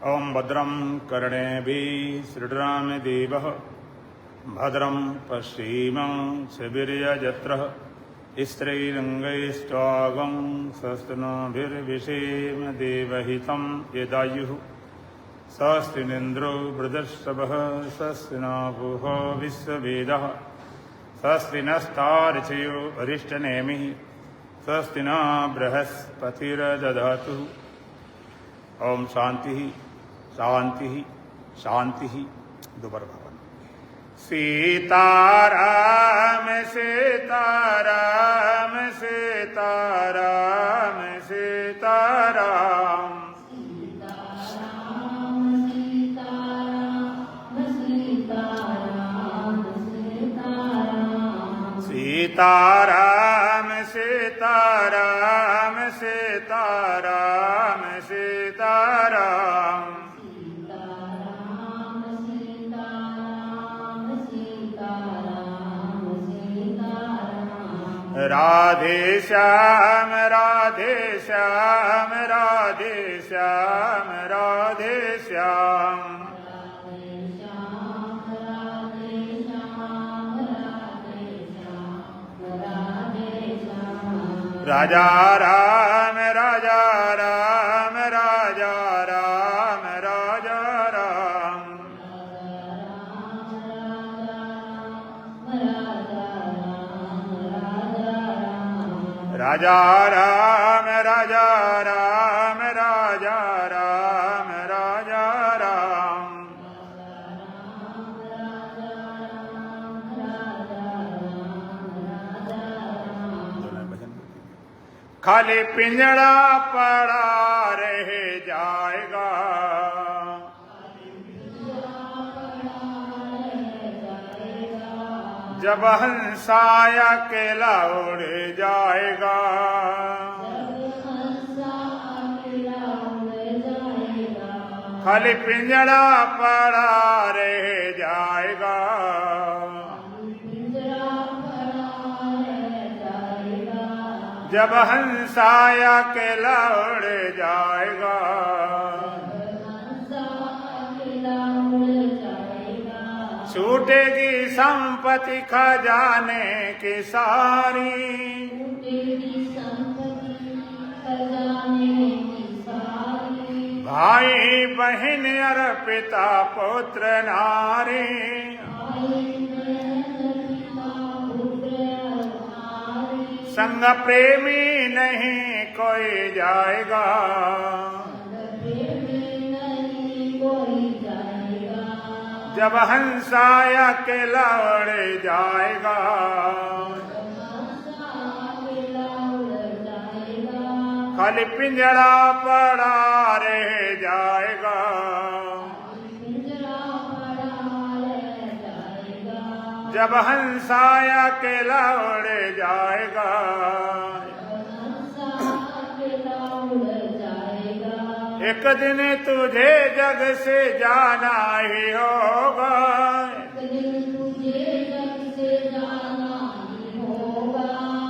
ओं भद्रं कर्णेभिः श्रीरामदेवः भद्रं पश्येमाक्षभिर्यजत्रः स्त्रीरङ्गैस्त्वागं स्वस्तिनोभिर्विषेम देवहितं यदायुः स्वस्तिनिन्द्रो वृद्धश्रवः स्वस्ति न पूषो विश्ववेदः स्वस्ति नस्तार्क्ष्यो अरिष्टनेमिः स्वस्ति न बृहस्पतिर्दधातु। ओम शांति शांति शांति। दोबारा भगवान सीताराम सीताराम सीताराम सीताराम सीताराम सीताराम सीताराम सीताराम राधे श्याम राधे श्याम राधे श्याम राधे श्याम राजा राम राजा राम राजा राम राजा राम राजा राम राजा राम राजा राम राजा राम खाली पिंजड़ा पड़ा रह जाएगा जब हंसा अकेला उड़ जाएगा खाली पिंजड़ा पड़ा रह जाएगा जब हंसा अकेला उड़ जाएगा छूटेगी संपत्ति खजाने की सारी भाई बहन और पिता पुत्र नारी संग प्रेमी नहीं कोई जाएगा जब हंसा अकेला उड़ जाएगा खाली पिंजड़ा पड़ा रह जाएगा जब हंसा अकेला उड़ जाएगा एक दिन तुझे जग से जाना ही होगा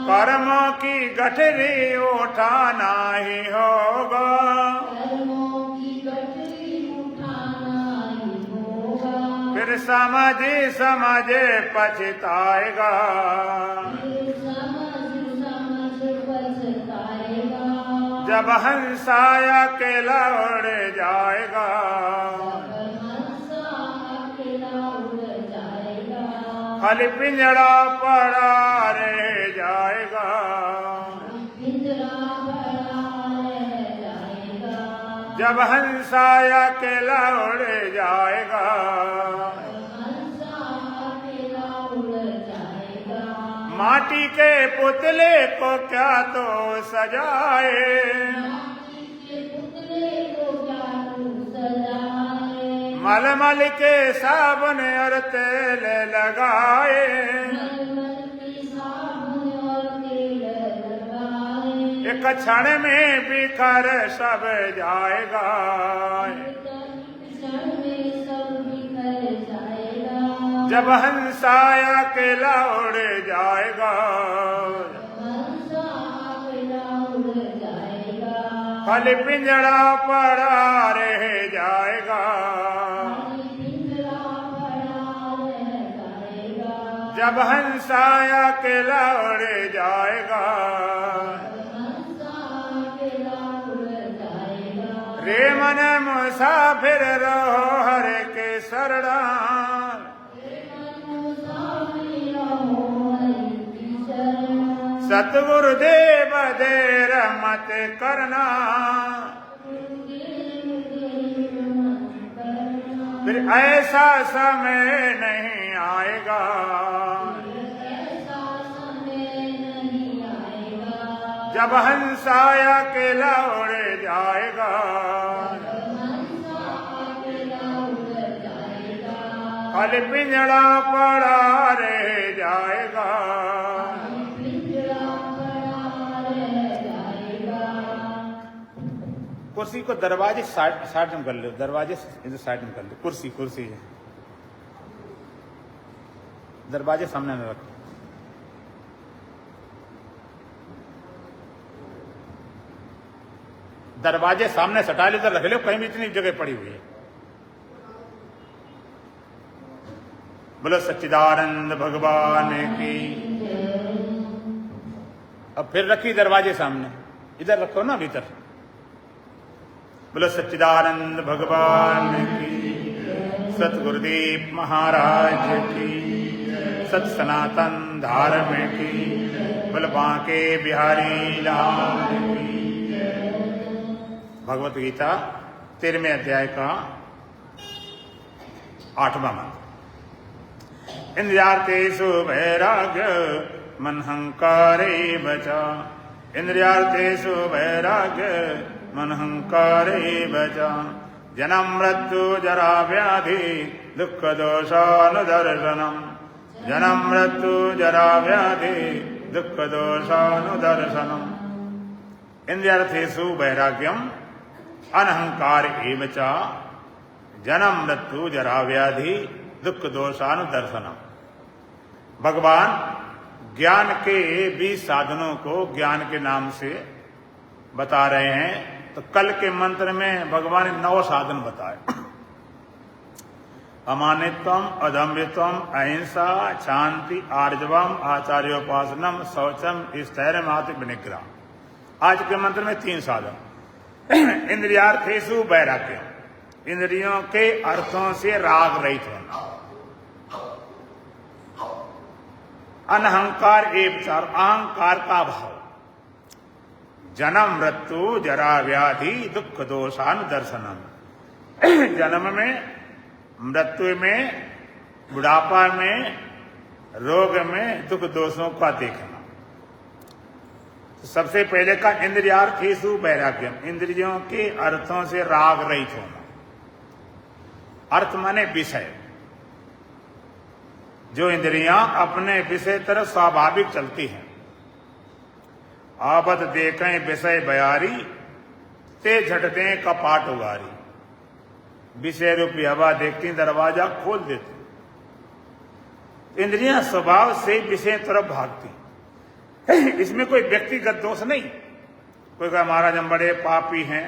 कर्मों की गठरी उठाना ही होगा फिर समझ समझ पछताएगा जब हंसा अकेला उड़ जाएगा खाली पिंजड़ा पड़ा रह जाएगा जब हंसा अकेला उड़ जाएगा माटी के पुतले को क्या तो सजाए मलमल के साबुन और तेल लगाए एक क्षण में बिखर सब जाएगा जब हंसा अकेला उड़ जाएगा खाली पिंजड़ा पड़ा रह जाएगा। जब हंसा अकेला उड़ जाएगा। रे मन मुसाफिर रहो हर के शरणा। सतगुरुदेव देर मत करना। फिर ऐसा समय नहीं आएगा। जब हंसा अकेला उड़ जाएगा। खाली पिंजड़ा पड़ा रह जाएगा। कुर्सी को दरवाजे साइड में कर लो, दरवाजे इधर साइड में कर लो। कुर्सी कुर्सी है, दरवाजे सामने में रखो। दरवाजे सामने सटा लो, इधर रख लो, कहीं भी इतनी जगह पड़ी हुई है। बोलो सच्चिदानंद भगवान की। अब फिर रखी दरवाजे सामने, इधर रखो ना भीतर। बोलो सच्चिदानंद भगवान की, सतगुरुदेव महाराज की, सत सनातन धर्म की, बोलो बांके बिहारी लाल की। भगवत गीता 13वें अध्याय का 8वां मंत्र। इंद्रियार्थेषु वैराग्य मनहंकारे बचा। इंद्रियार्थेषु वैराग्य मनहंकारे बचा। जन्म मृत्यु जरा व्याधि दुख दोषानुदर्शनम। जन्म मृत्यु जरा व्याधि दुख दोषानुदर्शनम। इंद्रियार्थेषु वैराग्यम अनहंकार एव च। जन्म मृत्यु जरा व्याधि दुख दोषानुदर्शनम। भगवान ज्ञान के 20 साधनों को ज्ञान के नाम से बता रहे हैं। तो कल के मंत्र में भगवान ने 9 साधन बताए। अमानित्वम, अदम्भित्वम, अहिंसा, शांति, आर्जवम, आचार्योपासनम, शौचम, स्थैर्यम, आत्मनिग्रह। आज के मंत्र में 3 साधन। इंद्रियार्थेषु वैराग्य, इंद्रियों के अर्थों से राग रहित होना। अनहंकार एव च, अहंकार का भाव। जन्म मृत्यु जरा व्याधि दुख दोषानुदर्शनम। जन्म में, मृत्यु में, बुढ़ापा में, रोग में दुख दोषों का देखना। तो सबसे पहले का इंद्रियार्थेषु वैराग्यम, इंद्रियों के अर्थों से राग रहित होना। अर्थ माने विषय। जो इंद्रियां अपने विषय तरफ स्वाभाविक चलती हैं। आवत देखें विषय बयारी, ते झटते कपाट उगारी। विषय रूपी हवा देखती दरवाजा खोल देती। इंद्रियां स्वभाव से विषय तरफ भागती। इसमें कोई व्यक्तिगत दोष नहीं। कोई कहा महाराज हम बड़े पापी हैं,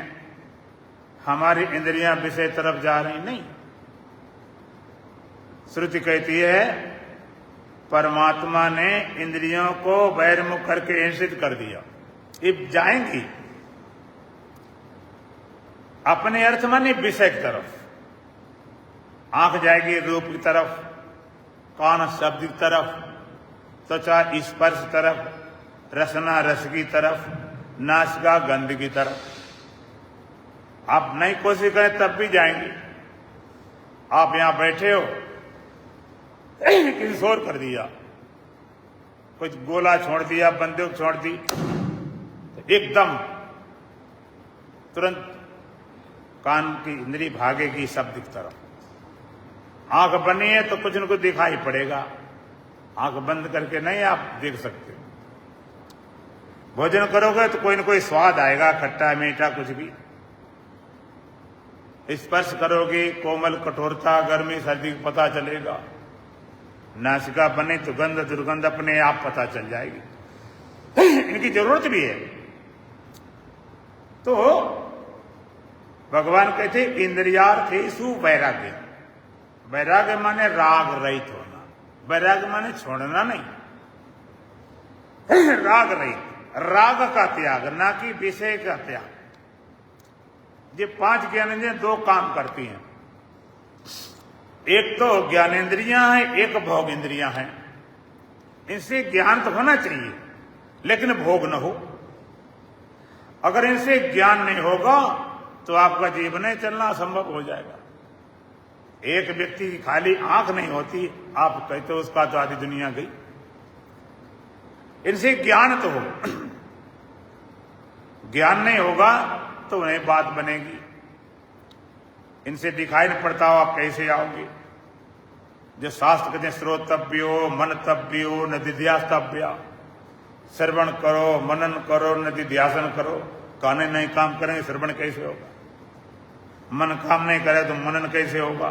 हमारी इंद्रियां विषय तरफ जा रही, नहीं। श्रुति कहती है परमात्मा ने इंद्रियों को बहिर्मुख करके हिंसित कर दिया। ये जाएंगी अपने अर्थ माने विषय की तरफ। आंख जाएगी रूप की तरफ, कान शब्द की तरफ, त्वचा स्पर्श तरफ, रसना रस की तरफ, नासिका गंध की तरफ। आप नई कोशिश करें तब भी जाएंगी। आप यहां बैठे हो, किसी शोर कर दिया, कुछ गोला छोड़ दिया, बंदूक छोड़ दी, तो एकदम तुरंत कान की इंद्री भागेगी शब्द की तरफ। आंख बनी है तो कुछ न कुछ दिखाई पड़ेगा। आंख बंद करके नहीं आप देख सकते। भोजन करोगे तो कोई न कोई स्वाद आएगा, खट्टा मीठा कुछ भी। स्पर्श करोगे, कोमल कठोरता, गर्मी सर्दी को पता चलेगा। नासिका बने तो गंध दुर्गंध अपने आप पता चल जाएगी। इनकी जरूरत भी है। तो भगवान कहते इंद्रियार्थेषु वैराग्य। वैराग्य माने राग रहित होना, वैराग्य माने छोड़ना नहीं, राग रहित, राग का त्याग, ना कि विषय का त्याग। ये 5 ज्ञानेंद्रियां 2 काम करती हैं, एक तो ज्ञानेंद्रियां हैं, एक भोग इंद्रियां हैं। इनसे ज्ञान तो होना चाहिए लेकिन भोग न हो। अगर इनसे ज्ञान नहीं होगा तो आपका जीवन चलना असंभव हो जाएगा। एक व्यक्ति की खाली आंख नहीं होती, आप कहते हो उसका तो आधी दुनिया गई। इनसे ज्ञान तो हो, ज्ञान नहीं होगा तो नहीं बात बनेगी। इनसे दिखाई नहीं पड़ता हो आप कैसे आओगे। जो शास्त्र कहते हैं श्रोतव्यो मनतव्यो निधिध्यास्तव्या, श्रवण करो मनन करो निधिध्यासन करो। काने नहीं काम करेंगे श्रवण कैसे होगा, मन काम नहीं करे तो मनन कैसे होगा,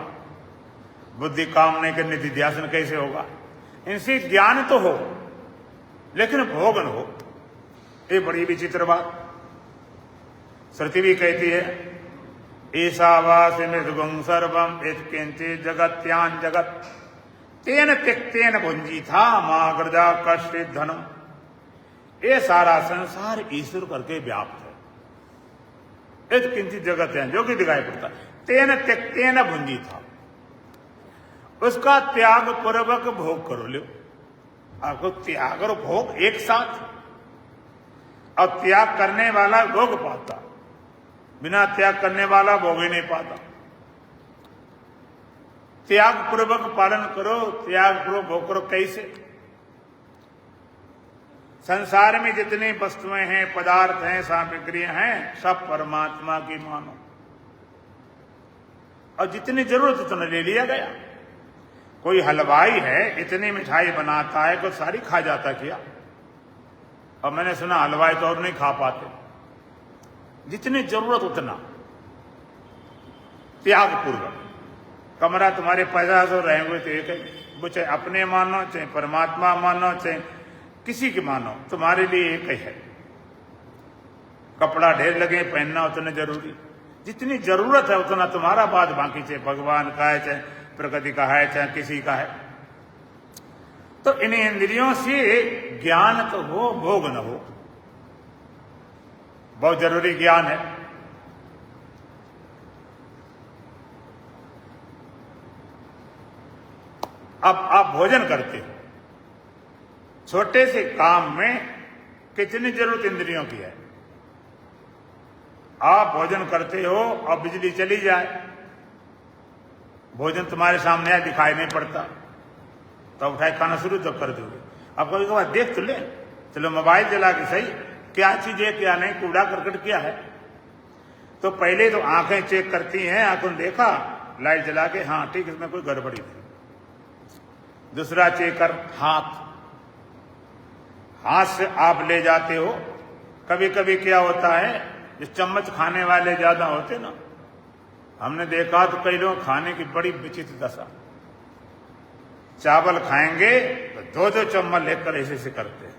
बुद्धि काम नहीं करे निधिध्यासन कैसे होगा। इनसे ज्ञान तो हो लेकिन भोग न हो। ये बड़ी विचित्र बात। श्रुति भी कहती है ईशावास मृदुगं सर्वम यत्किंचित् जगत्यान जगत तेन त्यक्तेन भुंजी था माग्रजा कश्चित् धनम। ये सारा संसार ईश्वर करके व्याप्त है। यत्किंचित् जगत्यान, जो कि दिखाई पड़ता, तेन त्यक्तेन भुंजी था, उसका त्याग पूर्वक भोग करो। लो, आपको त्याग और भोग एक साथ, और त्याग करने वाला भोग पाता, बिना त्याग करने वाला भोग ही नहीं पाता। त्याग पूर्वक पालन करो, त्याग पूर्वक भोग करो। कैसे? संसार में जितनी वस्तुएं हैं, पदार्थ हैं, सामग्रियां हैं, सब परमात्मा की मानो, और जितनी जरूरत उतना ले लिया गया। कोई हलवाई है, इतनी मिठाई बनाता है तो सारी खा जाता क्या? और मैंने सुना हलवाई तो और नहीं खा पाते। जितनी जरूरत उतना त्याग पूर्वक। कमरा तुम्हारे 50 रहे हुए तो एक है, वो चाहे अपने मानो, चाहे परमात्मा मानो, चाहे किसी के मानो, तुम्हारे लिए एक ही है। कपड़ा ढेर लगे पहनना उतना जरूरी, जितनी जरूरत है उतना तुम्हारा, बाद बाकी चाहे भगवान का है, चाहे प्रकृति का है, चाहे किसी का है। तो इन इंद्रियों से ज्ञान तो हो, भोग न हो। बहुत जरूरी ज्ञान है। अब आप भोजन करते हो, छोटे से काम में कितनी जरूरत इंद्रियों की है। आप भोजन करते हो और बिजली चली जाए, भोजन तुम्हारे सामने है, दिखाई नहीं पड़ता, तो उठाए खाना शुरू तो कर दोगे। अब कभी कभार देख तो ले, चलो मोबाइल चला के सही, क्या चीज है क्या नहीं, कूड़ा करकट क्या है। तो पहले तो आंखें चेक करती हैं, आंखों ने देखा, लाइट जला के, हाँ ठीक, इसमें कोई गड़बड़ी नहीं। दूसरा चेक कर हाथ, हाथ से आप ले जाते हो। कभी कभी क्या होता है, जो चम्मच खाने वाले ज्यादा होते ना, हमने देखा तो कई लोग खाने की बड़ी विचित्र दशा, चावल खाएंगे तो 2-2 चम्मच लेकर ऐसे से करते हैं।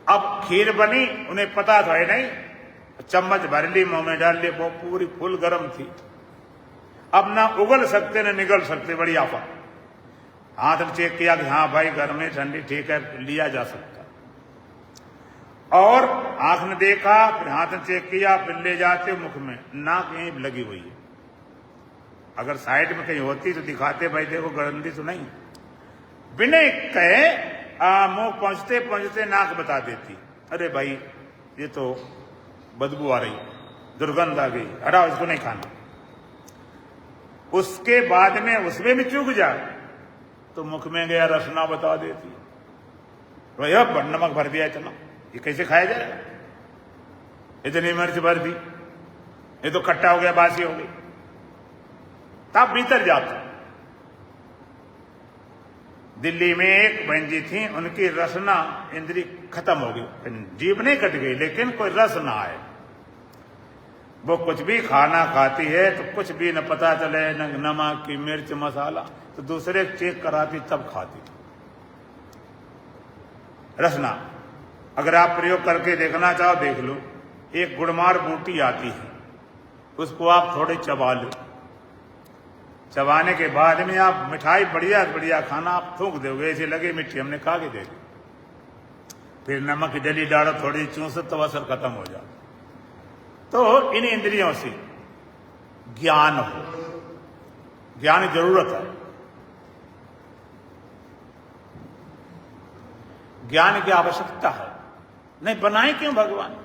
अब खीर बनी, उन्हें पता तो है नहीं, चम्मच भर ली, मुंह में डाल ली, वो पूरी फुल गर्म थी। अब ना उगल सकते ना निगल सकते, बड़ी आफत। हाथ में चेक किया कि हाँ भाई गर्म है, ठंडी ठीक है, लिया जा सकता। और आंख ने देखा, फिर हाथ ने चेक किया, फिर ले जाते मुख में, नाक यहीं लगी हुई है। अगर साइड में कहीं होती तो दिखाते, भाई देखो गंदी तो नहीं। बिना कहे मुंह पहुंचते पहुंचते नाक बता देती, अरे भाई ये तो बदबू आ रही, दुर्गंध आ गई, हटाओ इसको नहीं खाना। उसके बाद में उसमें भी चूक जाए तो मुख में गया रसना बता देती, भैया नमक भर दिया इतना, ये कैसे खाया जाएगा, इतनी मिर्च भर दी, ये तो खट्टा हो गया, बासी हो गई। तब भीतर जाता। दिल्ली में एक बहन जी थी, उनकी रसना इंद्री खत्म हो गई, जीभ नहीं कट गई लेकिन कोई रस ना आए। वो कुछ भी खाना खाती है तो कुछ भी न पता चले, न नमक की मिर्च मसाला, तो दूसरे चेक कराती तब खाती। रसना अगर आप प्रयोग करके देखना चाहो देख लो, एक गुड़मार बूटी आती है, उसको आप थोड़े चबा लो। चबाने के बाद में आप मिठाई बढ़िया बढ़िया खाना आप थूक दोगे, ऐसे लगे मिट्टी हमने खा के देगी। फिर नमक की डली डालो, थोड़ी चूसो तो असर खत्म हो जाए। तो इन इंद्रियों से ज्ञान हो, ज्ञान की जरूरत है। ज्ञान की आवश्यकता है, नहीं बनाए क्यों भगवान?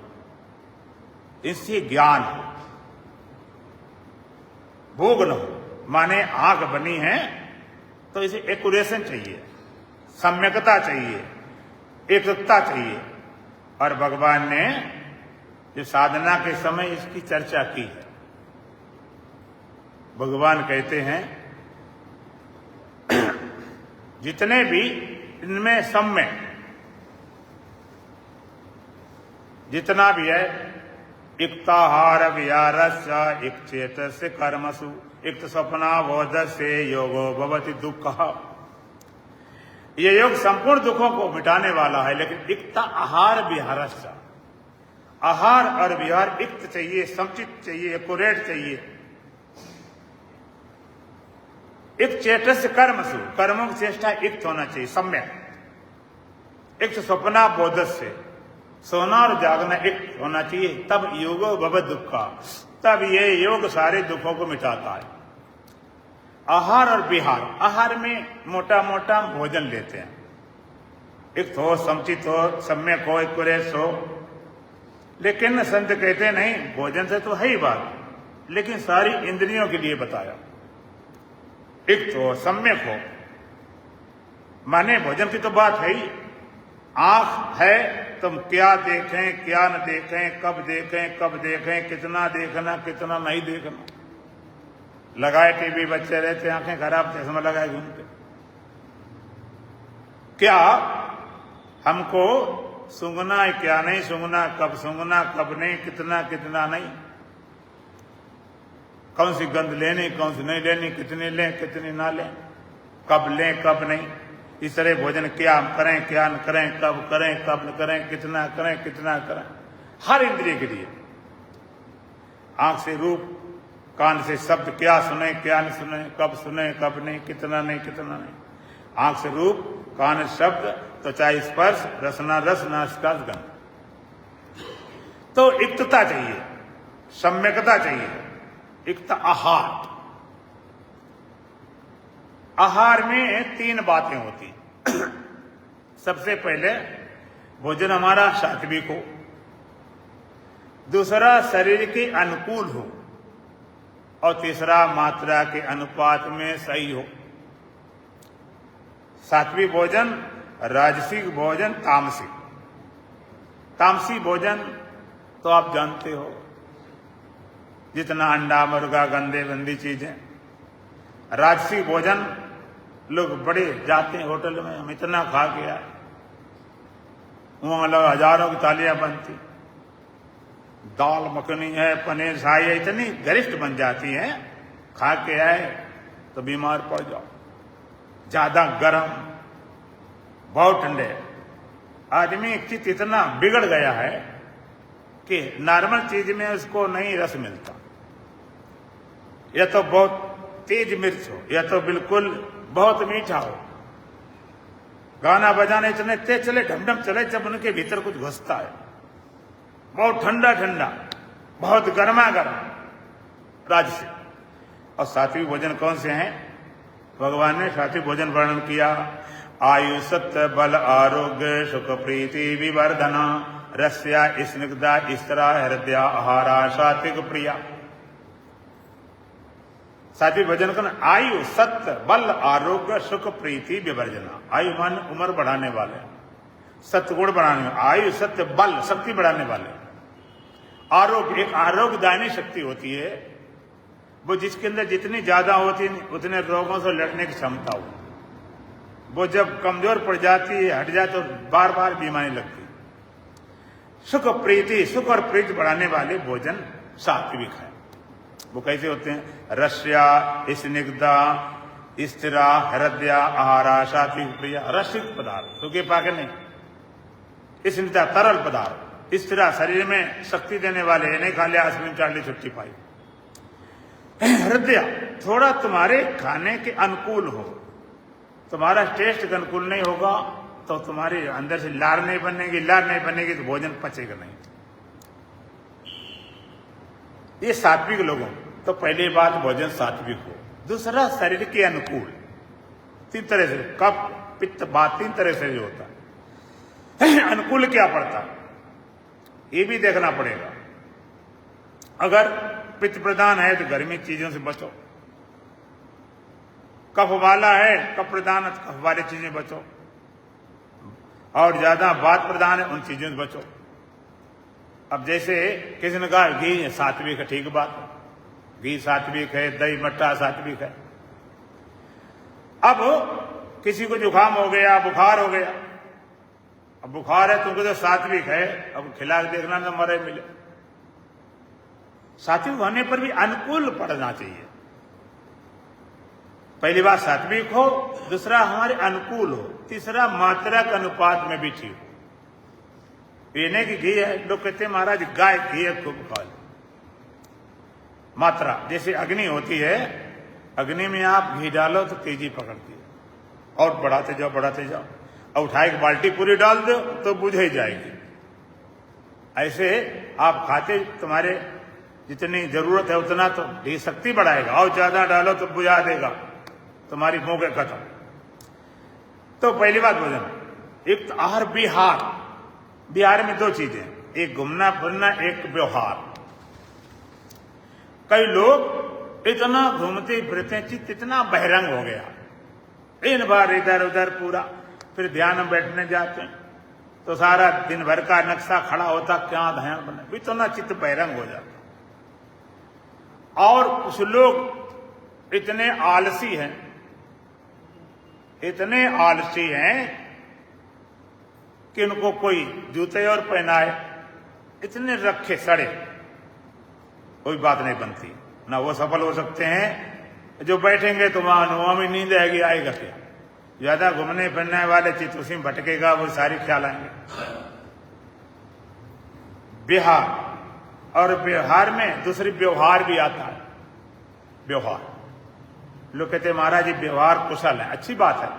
इससे ज्ञान हो, भोग न हो। माने आंख बनी है तो इसे एक्यूरेशन चाहिए, सम्यकता चाहिए, एकता चाहिए। और भगवान ने जो साधना के समय इसकी चर्चा की है। भगवान कहते हैं जितने भी इनमें सम्य जितना भी है, इक्ताहार विहारस्य इक्चेतस्य कर्मसु इक्त स्वप्नाबोध से योगो भवति दुख। ये योग संपूर्ण दुखों को मिटाने वाला है, लेकिन इक्ता आहार विहारस्य, आहार और विहार इक्त चाहिए, समुचित चाहिए, एक्यूरेट चाहिए। इक्त चेतस्य कर्मसु, कर्मों की चेष्टा इक्त होना चाहिए, सम्यक। इक्त स्वप्नाबोध से, सोना और जागना एक होना चाहिए, तब योगो भवत दुखा, तब ये योग सारे दुखों को मिटाता है। आहार और विहार, आहार में मोटा मोटा भोजन लेते हैं, एक हो, समुचित हो, सम्यक हो, एक्यूरेट हो। लेकिन संत कहते नहीं, भोजन से तो है ही बात, लेकिन सारी इंद्रियों के लिए बताया। एक तो सम्यक हो, माने भोजन की तो बात है ही। आंख है, तुम क्या देखें क्या न देखें, कब देखें, कितना देखना कितना नहीं देखना। लगाए टीवी, बच्चे रहते आंखें खराब, चश्मा लगाए घूमते। क्या हमको सूंघना है क्या नहीं सूंघना, कब नहीं, कितना कितना नहीं, कौन सी गंध लेनी कौन सी नहीं लेनी, कितनी लें कितनी ना लें, कब लें कब नहीं। इस तरह भोजन क्या करें क्या न करें, कब करें कब न करें, कितना करें, हर इंद्रिय के लिए। आंख से रूप, कान से शब्द, क्या सुने क्या न सुने, कब नहीं, कितना नहीं। आंख से रूप, कान से शब्द, त्वचा स्पर्श, रसना रस, नासिका गंध। तो इक्तता चाहिए, सम्यकता चाहिए, इक्त आहार। आहार में 3 बातें होती। सबसे पहले भोजन हमारा सात्विक हो, दूसरा शरीर के अनुकूल हो, और तीसरा मात्रा के अनुपात में सही हो। सात्विक भोजन, राजसिक भोजन, तामसिक। तामसी भोजन तो आप जानते हो, जितना अंडा मुर्गा गंदे गंदी चीजें। राजसिक भोजन लोग बड़े जाते हैं होटल में, हम इतना खा के आए, वहां लोग हजारों की तालियां बनती, दाल मखनी है, पनीर शाही है, इतनी गरिष्ठ बन जाती है, खा के आए तो बीमार पड़ जाओ। ज्यादा गर्म, बहुत ठंडे। आदमी एक चीज इतना बिगड़ गया है कि नॉर्मल चीज में उसको नहीं रस मिलता। या तो बहुत तेज मिर्च हो, या तो बिल्कुल बहुत मीठा हो। गाना बजाना इतने तेज चले, ढमढम चले, जब उनके भीतर कुछ घुसता है। बहुत ठंडा ठंडा, बहुत गर्मा गर्म, राजसिक। और सात्विक भोजन कौन से हैं? भगवान ने सात्विक भोजन वर्णन किया। आयु सत्य बल आरोग्य सुख प्रीति विवर्धना रस्या स्निग्धा स्त्रा हृदया आहारा सात्विक प्रिया। सात्विक भोजन का आयु सत्य बल आरोग्य सुख प्रीति विवर्जना। आयु मान उम्र बढ़ाने वाले, सत्गुण बढ़ाने, आयु सत्य बल शक्ति बढ़ाने वाले, आरोग्य एक आरोग्यदायी शक्ति होती है, वो जिसके अंदर जितनी ज्यादा होती है उतने रोगों से लड़ने की क्षमता हो। वो जब कमजोर पड़ जाती है, हट जाए, तो बार बार बीमारी लगती। सुख प्रीति, सुख और प्रीति बढ़ाने वाले भोजन सात्विक है। वो कैसे होते हैं? रस्या स्निग्धा स्थिरा हृदया आहारा सात्विक प्रिया। रसिक पदार्थ, सूखे पाके नहीं, स्निग्धा तरल पदार्थ, इस तरह शरीर में शक्ति देने वाले नहीं खा लिया आइसक्रीम चाट ली छुट्टी पाई। हृदय थोड़ा तुम्हारे खाने के अनुकूल हो, तुम्हारा टेस्ट के अनुकूल नहीं होगा तो तुम्हारे अंदर से लार नहीं बनेगी, लार नहीं बनेगी तो भोजन पचेगा नहीं। ये सात्विक लोगों, तो पहली बात भोजन सात्विक हो, दूसरा शरीर के अनुकूल। तीन तरह से कफ पित्त बात तीन तरह से जो होता है। अनुकूल क्या पड़ता ये भी देखना पड़ेगा। अगर पित्त प्रधान है तो गर्मी चीजों से बचो, कफ वाला है कफ प्रधान कफ वाली चीजें बचो, और ज्यादा वात प्रधान है उन चीजों से बचो। अब जैसे किसी ने कहा घी सात्विक है, ठीक बात है, घी सात्विक है, दही मट्ठा सात्विक है। अब किसी को जुकाम हो गया, बुखार हो गया, अब बुखार है तुमको तो सात्विक है, अब खिला के देखना तो मरे मिले। सात्विक होने पर भी अनुकूल पड़ना चाहिए। पहली बात सात्विक हो, दूसरा हमारे अनुकूल हो, तीसरा मात्रा के अनुपात में भी ठीक हो। पीने की घी है, लोग कहते हैं महाराज गाय घी है खूब खा लो। मात्रा जैसे अग्नि होती है, अग्नि में आप घी डालो तो तेजी पकड़ती है, और बढ़ाते जाओ बढ़ाते जाओ, और उठाए एक बाल्टी पूरी डाल दो तो बुझ ही जाएगी। ऐसे आप खाते तुम्हारे जितनी जरूरत है उतना तो घी शक्ति बढ़ाएगा, और ज्यादा डालो तो बुझा देगा, तुम्हारी भूख खत्म। तो पहली बात भोजन, एक आहार विहार। बिहार में दो चीजें, एक घूमना फिरना, एक व्यवहार। कई लोग इतना घूमते फिरते चित्त इतना बहिरंग हो गया, इन बार इधर उधर पूरा, फिर ध्यान में बैठने जाते हैं तो सारा दिन भर का नक्शा खड़ा होता, क्या ध्यान बने, इतना चित्त बहिरंग हो जाता। और कुछ लोग इतने आलसी हैं, इतने आलसी हैं कि उनको कोई जूते और पहनाए, इतने रखे सड़े, कोई बात नहीं बनती ना। वो सफल हो सकते हैं जो बैठेंगे तो वहां में नींद आएगी, आएगा क्या। ज्यादा घूमने फिरने वाले चित्त उसी में भटकेगा, वो सारी ख्याल आएंगे। बिहार, और व्यवहार में दूसरी व्यवहार भी आता है। व्यवहार, लोग कहते हैं महाराज जी व्यवहार कुशल है, अच्छी बात है,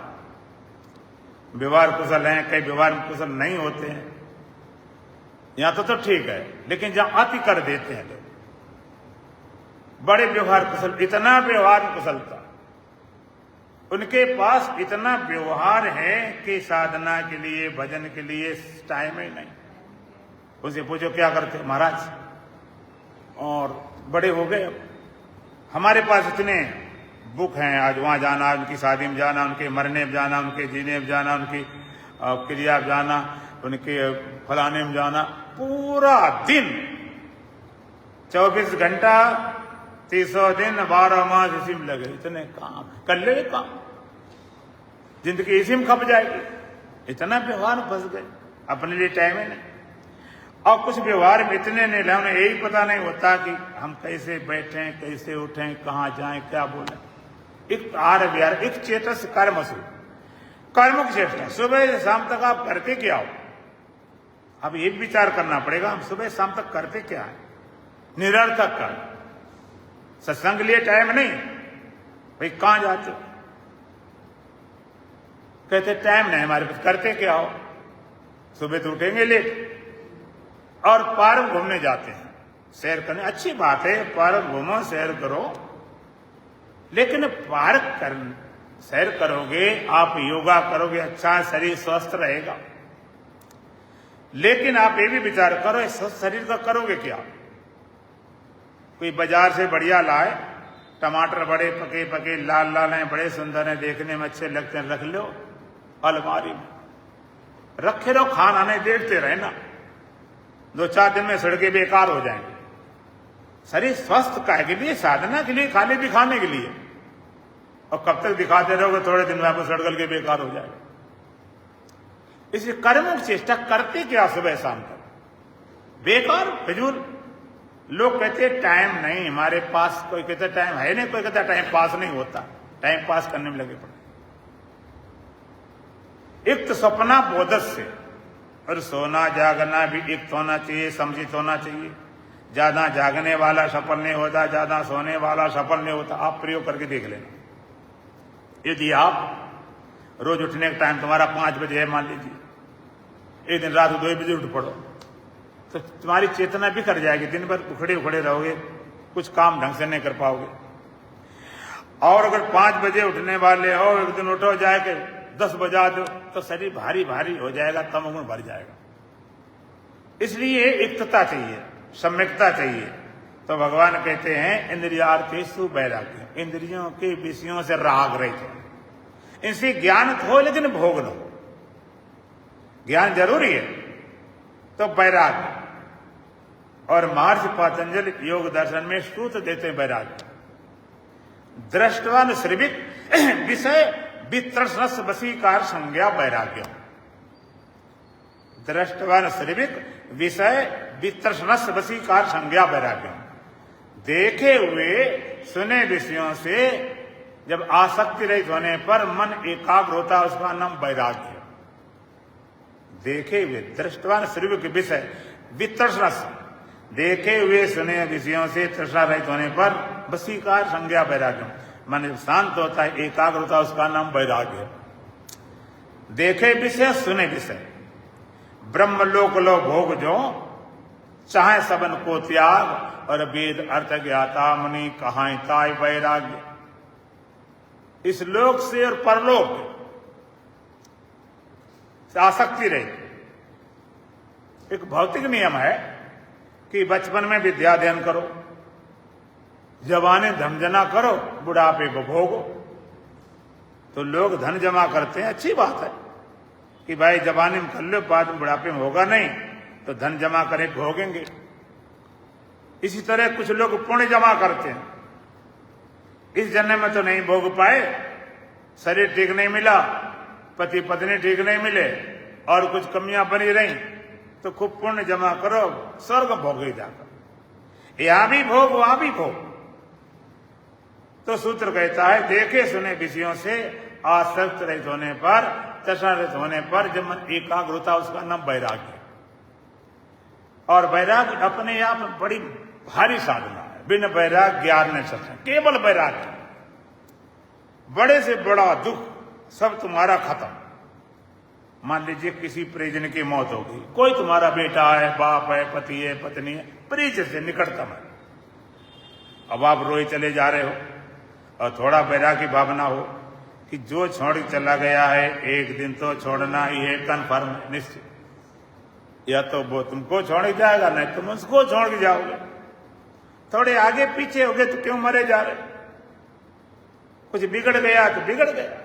व्यवहार कुशल हैं, कई व्यवहार कुशल नहीं होते हैं, यहां तो ठीक है। लेकिन जहां अति कर देते हैं लोग, बड़े व्यवहार कुशल, इतना व्यवहार कुशलता, उनके पास इतना व्यवहार है कि साधना के लिए भजन के लिए टाइम ही नहीं। उनसे पूछो क्या करते महाराज, और बड़े हो गए, हमारे पास इतने बुक हैं, आज वहां जाना, उनकी शादी में जाना, उनके मरने में जाना, उनके जीने में जाना, उनकी क्रिया में जाना, उनके फलाने में जाना, पूरा दिन 24 घंटा 300 दिन 12 मास इसी में लगे। इतने काम कर ले, काम जिंदगी इसी में खप जाएगी। इतना व्यवहार फंस गए, अपने लिए टाइम ही नहीं। और कुछ व्यवहार में इतने नहीं लगे, उन्हें यही पता नहीं होता कि हम कैसे बैठें, कैसे उठें, कहाँ जाएं, क्या बोलें। एक आहार विहार, एक चेतस कर्मसु, कर्म की चेष्टा। सुबह से शाम तक आप करते क्या हो, अब ये विचार करना पड़ेगा, हम सुबह शाम तक करते क्या है। निरर्थक कर, सत्संग लिए टाइम नहीं, भाई कहां जाते, कहते टाइम नहीं हमारे पास, करते क्या हो। सुबह तो उठेंगे लेट, और पार्क घूमने जाते हैं, सैर करने, अच्छी बात है, पार्क घूमो, सैर करो, लेकिन पार्क सैर करोगे, आप योगा करोगे, अच्छा शरीर स्वस्थ रहेगा। लेकिन आप ये भी विचार करो, इस शरीर का करोगे क्या। कोई बाजार से बढ़िया लाए, टमाटर बड़े पके पके लाल लाल हैं, बड़े सुंदर हैं, देखने में अच्छे लगते हैं, रख लो अलमारी में, रखे रहो, खाना नहीं, देखते रहे ना, 2-4 दिन में सड़के बेकार हो जाएंगे। शरीर स्वस्थ काहे के लिए, साधना के लिए, खाली दिखाने के लिए। और कब तक दिखाते रहोगे, थोड़े दिन में आपको सड़गल के बेकार हो जाएगा। इसलिए कर्मों की चेष्टा करते क्या सुबह शाम तक, बेकार फिजूल। लोग कहते टाइम नहीं हमारे पास, कोई कहता टाइम है नहीं, कोई कहता टाइम पास नहीं होता, टाइम पास करने में लगे पड़े। एक तो सपना बोधस से, और सोना जागना भी एक होना चाहिए, समुचित होना चाहिए। ज्यादा जागने वाला सफल नहीं होता, ज्यादा सोने वाला सफल नहीं होता। आप प्रयोग करके देख लेना। यदि आप रोज उठने का टाइम तुम्हारा 5 बजे है, मान लीजिए, एक दिन रात को 2 बजे उठ पड़ो, तो तुम्हारी चेतना भी कर जाएगी। दिन भर उखड़े उखड़े रहोगे, कुछ काम ढंग से नहीं कर पाओगे। और अगर 5 बजे उठने वाले हो, एक दिन उठो जाके 10 बजा दो, तो शरीर भारी भारी हो जाएगा, तमोगुण भर जाएगा। इसलिए एकता चाहिए, सम्यकता चाहिए। तो भगवान कहते हैं इंद्रियार्थेषु वैराग्य, इंद्रियों के विषयों से राग रहित हो। इनसे ज्ञान हो लेकिन भोग न हो। ज्ञान जरूरी है, तो वैराग्य। और महर्षि पतंजलि योग दर्शन में सूत्र देते हैं वैराग्य। दृष्टवान श्रविक विषय वितृष्णस्य वशीकार संज्ञा वैराग्य। दृष्टवान श्रविक विषय वितृष्णस्य वशीकार संज्ञा वैराग्य। देखे हुए सुने विषयों से जब आसक्ति रहित होने पर मन एकाग्र होता, उसका नाम वैराग्य। देखे हुए दृष्टवान श्रविक विषय वितृष्णस्य, देखे हुए सुने विषयों से तृष्णा रहित होने पर वशीकार संज्ञा वैराग्य। मन शांत होता है, एकाग्र होता है, उसका नाम वैराग्य। देखे विषय सुने विषय, ब्रह्मलोक लो भोग जो, चाहे सबन को त्याग, और वेद अर्थ ज्ञाता मुनि कहां ताय वैराग्य। इस लोक से और परलोक से आसक्ति रही। एक भौतिक नियम है कि बचपन में विद्या अध्ययन करो, जवानी धन जमा करो, बुढ़ापे को भोगो। तो लोग धन जमा करते हैं, अच्छी बात है कि भाई जवानी में कर लो, बाद में बुढ़ापे में होगा नहीं, तो धन जमा करें भोगेंगे। इसी तरह कुछ लोग पुण्य जमा करते हैं, इस जन्म में तो नहीं भोग पाए, शरीर ठीक नहीं मिला, पति पत्नी ठीक नहीं मिले, और कुछ कमियां बनी रही, तो खूब पुण्य जमा करो, स्वर्ग भोगे जाकर। यहां भी भोग, वहां भी भोग। तो सूत्र कहता है देखे सुने विषयों से आसक्त रहित होने पर, तृष्णा रहित होने पर जब मन एकाग्र होता, उसका नाम वैराग्य। और वैराग्य अपने आप में बड़ी भारी साधना है। बिन वैराग्य ज्ञान नहीं सकते। केवल वैराग्य, बड़े से बड़ा दुख सब तुम्हारा खत्म। मान लीजिए किसी परिजन की मौत हो गई, कोई तुम्हारा बेटा है, बाप है, पति है, पत्नी है, परिजन से निकटतम है। अब आप रोए चले जा रहे हो, और थोड़ा वैराग्य की भावना हो कि जो छोड़ चला गया है, एक दिन तो छोड़ना ही है, कन्फर्म निश्चित। या तो वो तुमको छोड़ के जाएगा, नहीं तुम उसको छोड़ के जाओगे। थोड़े आगे पीछे हो गए तो क्यों मरे जा रहे? कुछ बिगड़ गया तो बिगड़ गया,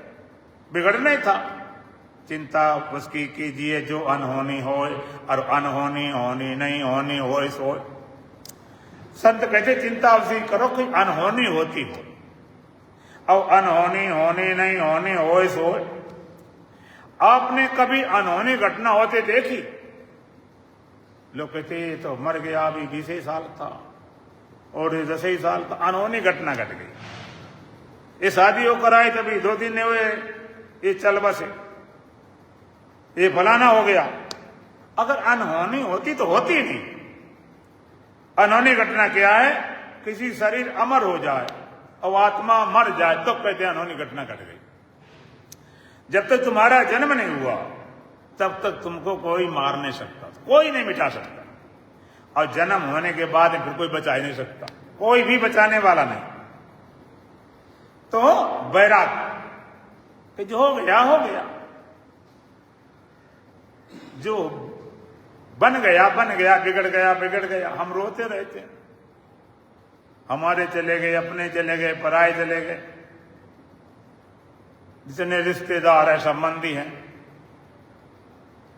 बिगड़ना ही था। चिंता उसकी कीजिए जो अनहोनी हो, और अनहोनी होनी नहीं होनी हो सो। संत कहते चिंता उसी करो कि अनहोनी होती हो, और अनहोनी होनी नहीं होनी हो सो। आपने कभी अनहोनी घटना होते देखी? लोग कहते ये तो मर गया, अभी 20 साल था, और 10 साल था, अनहोनी घटना घट गई। ये शादी होकर आई तभी 2 दिन नहीं हुए, ये चल बसे, ये फलाना हो गया। अगर अनहोनी होती तो होती नहीं। अनहोनी घटना क्या है? किसी शरीर अमर हो जाए और आत्मा मर जाए तो कहते हैं अनहोनी घटना घट गई। जब तक तुम्हारा जन्म नहीं हुआ तब तक तुमको कोई मार नहीं सकता, कोई नहीं मिटा सकता। और जन्म होने के बाद फिर कोई बचा ही नहीं सकता, कोई भी बचाने वाला नहीं। तो वैराग्य जो हो गया हो गया, जो बन गया बन गया, बिगड़ गया बिगड़ गया। हम रोते रहते हैं, हमारे चले गए, अपने चले गए, पराए चले गए, जितने रिश्तेदार है, संबंधी हैं।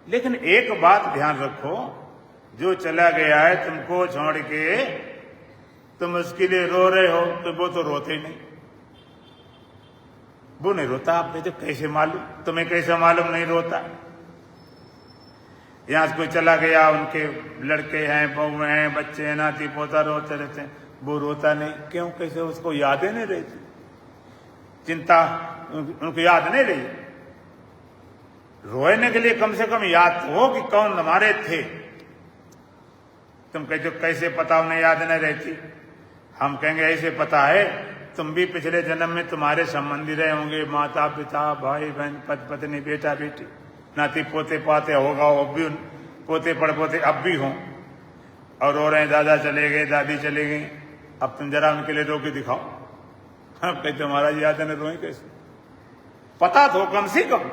लेकिन एक बात ध्यान रखो, जो चला गया है तुमको छोड़ के, तुम उसके लिए रो रहे हो, तो वो तो रोते ही नहीं, वो नहीं रोता। आप कहते कैसे मालूम? तुम्हें कैसे मालूम नहीं रोता? यहां से कोई चला गया, उनके लड़के हैं, बहू हैं, बच्चे हैं, नाती पोता रोते रहते हैं, वो रोता नहीं। क्यों? कैसे? उसको यादें नहीं रहती, चिंता उनको याद नहीं रही। रोने के लिए कम से कम याद तो हो कि कौन हमारे थे। तुम कहते कैसे पता उन्हें याद नहीं रहती। हम कहेंगे ऐसे पता है, तुम भी पिछले जन्म में तुम्हारे संबंधी रहे होंगे, माता पिता भाई बहन पति पत्नी बेटा बेटी नाती पोते पाते होगा, अब भी पोते पड़पोते अब भी हों और रो रहे हैं, दादा चले गए दादी चले गई, अब तुम जरा उनके लिए रो के दिखाओ। हम कहते महाराज याद नहीं रोए कैसे, पता तो कम से कम।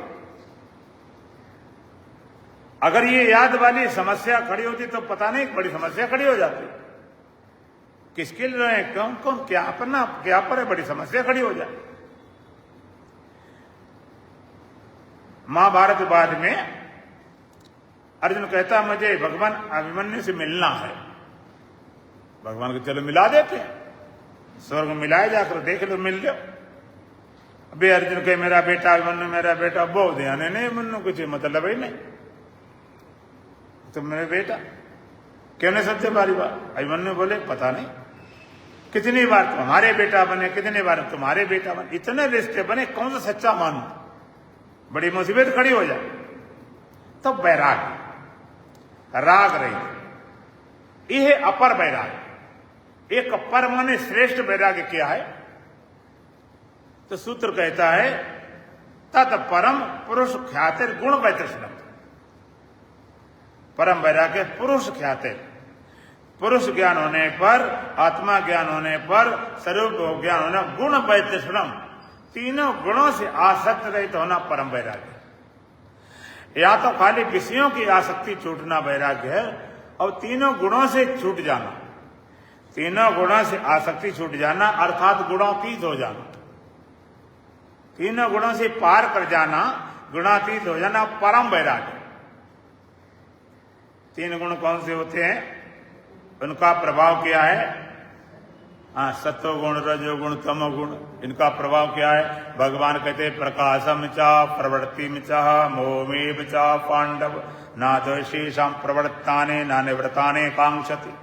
अगर ये याद वाली समस्या खड़ी होती तो पता नहीं बड़ी समस्या खड़ी हो जाती। किसके लिए रोए, कौन कौन क्या अपना क्या पर है, बड़ी समस्या खड़ी हो जाए। महाभारत बाद में अर्जुन कहता मुझे भगवान अभिमन्यु से मिलना है। भगवान को चलो मिला देते हैं, स्वर्ग में मिलाए जाकर देख लो मिल लो। अभी अर्जुन कहे मेरा बेटा अभिमन्यु मेरा बेटा, बहुत ध्यान है नहीं मनु कुछ मतलब ही नहीं, तुम मेरे बेटा क्यों नहीं समझे बारी बार। अभिमन्यु बोले पता नहीं कितनी बार तुम्हारे बेटा बने, कितनी बार तुम्हारे बेटा बने, इतने रिश्ते बने कौन सा सच्चा मानू, बड़ी मुसीबत खड़ी हो जाए। तो बैराग राग रही, यह अपर वैराग्य, एक अपर माने श्रेष्ठ वैराग्य क्या है। तो सूत्र कहता है तत् परम पुरुष ख्यातिर गुण वैतृष्ण। परम वैराग्य पुरुष ख्यातिर, पुरुष ज्ञान होने पर, आत्मा ज्ञान होने पर, स्वरूप ज्ञान होना, गुण वैतृष्णम, तीनों गुणों से आसक्त रहित होना परम वैराग्य। या तो खाली विषयों की आसक्ति छूटना वैराग्य है, और तीनों गुणों से छूट जाना, तीनों गुणों से आसक्ति छूट जाना अर्थात गुणातीत हो जाना, तीनों गुणों से पार कर जाना, गुणातीत हो जाना परम वैराग्य। तीन गुण कौन से होते हैं, उनका प्रभाव क्या है। सत्व गुण रजोगुण तमोगुण, इनका प्रभाव क्या है। भगवान कहते प्रकाशम चा प्रवृत्तिम चा मोमेव चा पांडव ना द्वेषेषाम प्रवृत्ताने ना निवृत्ताने कांक्षति।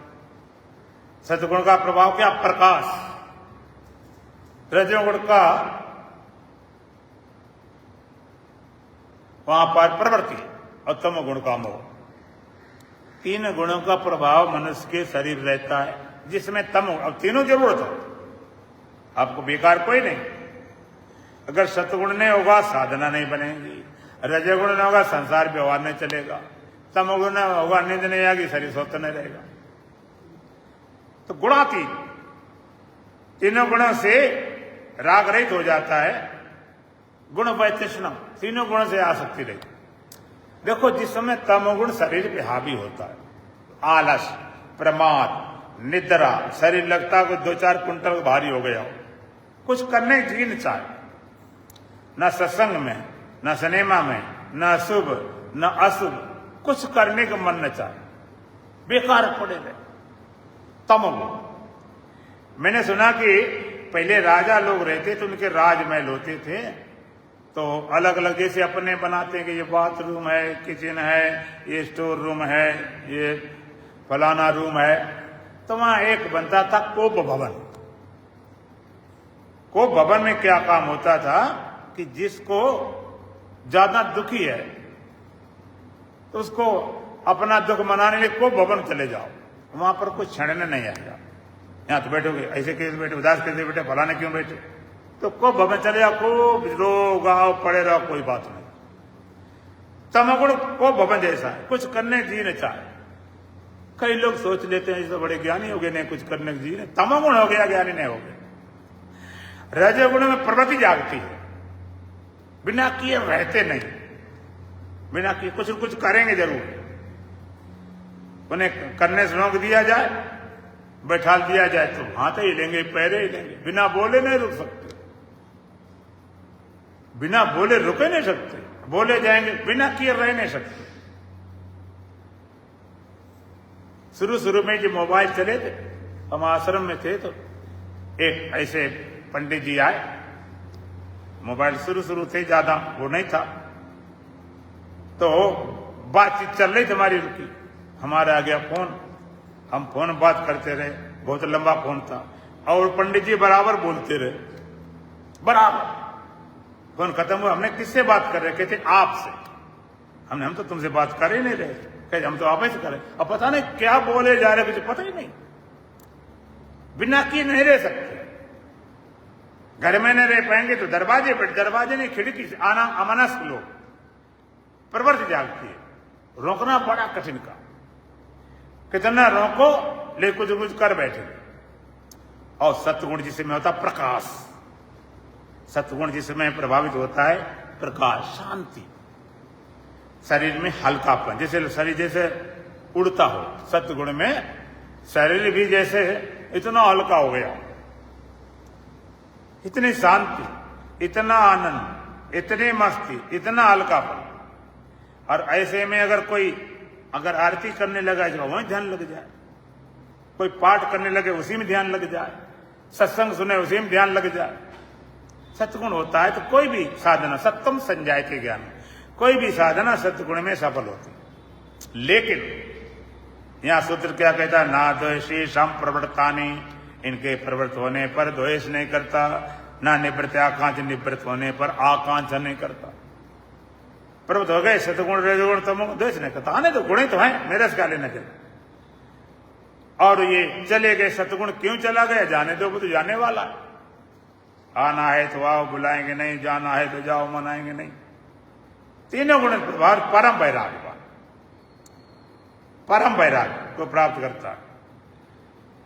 सत्वगुण का प्रभाव क्या, प्रकाश। रजोगुण का वहां पर प्रवृत्ति और तमोगुण का मोह। तीन गुणों का प्रभाव मनुष्य के शरीर रहता है, जिसमें तमो, अब तीनों जरूरत हो, आपको बेकार कोई नहीं। अगर सत्गुण नहीं होगा साधना नहीं बनेगी, रजोगुण नहीं होगा संसार व्यवहार नहीं चलेगा, तमोगुण नहीं होगा नींद नहीं आएगी, शरीर स्वस्थ नहीं रहेगा। तो गुणातीत, तीनों गुणों से राग रहित हो जाता है। गुण वैतृष्णम, तीनों गुणों से आसक्ति रही। देखो जिस समय तमोगुण शरीर पे हावी होता है, आलस, प्रमाद, निद्रा, शरीर लगता है 2-4 कुंटल भारी हो गया हो, कुछ करने की जी न चाहे, न सत्संग में, न सिनेमा में, न शुभ न अशुभ, कुछ करने का मन न चाहे, बेकार पड़े रहे, तमोगुण। मैंने सुना कि पहले राजा लोग रहते थे, उनके राजमहल होते थे, तो अलग अलग जैसे अपने बनाते हैं कि ये बाथरूम है, किचन है, ये स्टोर रूम है, ये फलाना रूम है। तो वहां एक बनता था कोप भवन। कोप भवन में क्या काम होता था कि जिसको ज्यादा दुखी है तो उसको अपना दुख मनाने के लिए कोप भवन चले जाओ, वहां पर कुछ छड़ने नहीं आएगा। यहाँ तो बैठोगे ऐसे कैसे बैठे, उदास कैसे बैठे, फलाने क्यों बैठे, तो को भवन चले जाओ, खूब रो गाओ पड़े रहो, कोई बात नहीं। तमोगुण को भवन जैसा है, कुछ करने जी न चाहे। कई लोग सोच लेते हैं बड़े ज्ञानी हो गए, नहीं कुछ करने की जी नहीं, तमोगुण हो गया ज्ञानी नहीं हो गया। रजोगुण में प्रवृत्ति जागती है, बिना किए रहते नहीं, बिना किए कुछ न कुछ करेंगे जरूर। उन्हें करने से रोक दिया जाए, बैठा दिया जाए तो हाथ ही लेंगे पैर ही लेंगे, बिना बोले नहीं रुक सकते, बिना बोले रुके नहीं सकते, बोले जाएंगे, बिना किए रह नहीं सकते। शुरू में जो मोबाइल चले थे, हम आश्रम में थे, तो एक ऐसे पंडित जी आए, मोबाइल शुरू थे, ज्यादा वो नहीं था, तो बातचीत चल रही थी हमारी उनकी, हमारा आ गया फोन, हम फोन बात करते रहे, बहुत लंबा फोन था, और पंडित जी बराबर बोलते रहे, बराबर। फोन खत्म हुआ, हमने किससे बात कर रहे, कहते आपसे। हम तो तुमसे बात कर ही नहीं रहे, कहे हम तो आपस से करें। अब पता नहीं क्या बोले जा रहे, कुछ पता ही नहीं। बिना किए नहीं रह सकते। घर में नहीं रह पाएंगे तो दरवाजे पर, दरवाजे नहीं खिड़की से आना अमनस्क लोग, प्रवृत्ति जागती है। रोकना बड़ा कठिन का, कितना रोको ले कुछ कुछ कर बैठे। और सत्गुण जिसमें होता प्रकाश, सत्गुण जिसमें प्रभावित होता है प्रकाश, शांति, शरीर में हल्कापन, जैसे शरीर जैसे उड़ता हो। सत्गुण में शरीर भी जैसे इतना हल्का हो गया, इतनी शांति, इतना आनंद, इतनी मस्ती, इतना हल्कापन। और ऐसे में अगर कोई अगर आरती करने लगा जो वहीं ध्यान लग जाए, कोई पाठ करने लगे उसी में ध्यान लग जाए, सत्संग सुने उसी में ध्यान लग जाए। सत्गुण होता है तो कोई भी साधना, सत्तम संजायते ज्ञान, कोई भी साधना सत्गुण में सफल होती। लेकिन यहां सूत्र क्या कहता है, ना द्वेषी शाम प्रवृत्तानि, इनके प्रवृत्त होने पर द्वेष नहीं करता, ना निवृत्त आकांक्ष, निवृत्त होने पर आकांक्षा नहीं करता। प्रवृत्त हो गए सतगुण रजोगुण तमोगुण, द्वेष नहीं करता। आने तो गुण ही तो है, मेरे से क्या लेना चले। और ये चले गए सतगुण, क्यों चला गया, जाने दो, वो तो जाने वाला है। आना है तो आओ, बुलाएंगे नहीं, जाना है तो जाओ, मनाएंगे नहीं। तीनों गुण प्रभाव परम वैराग्य, परम वैराग्य को प्राप्त करता है।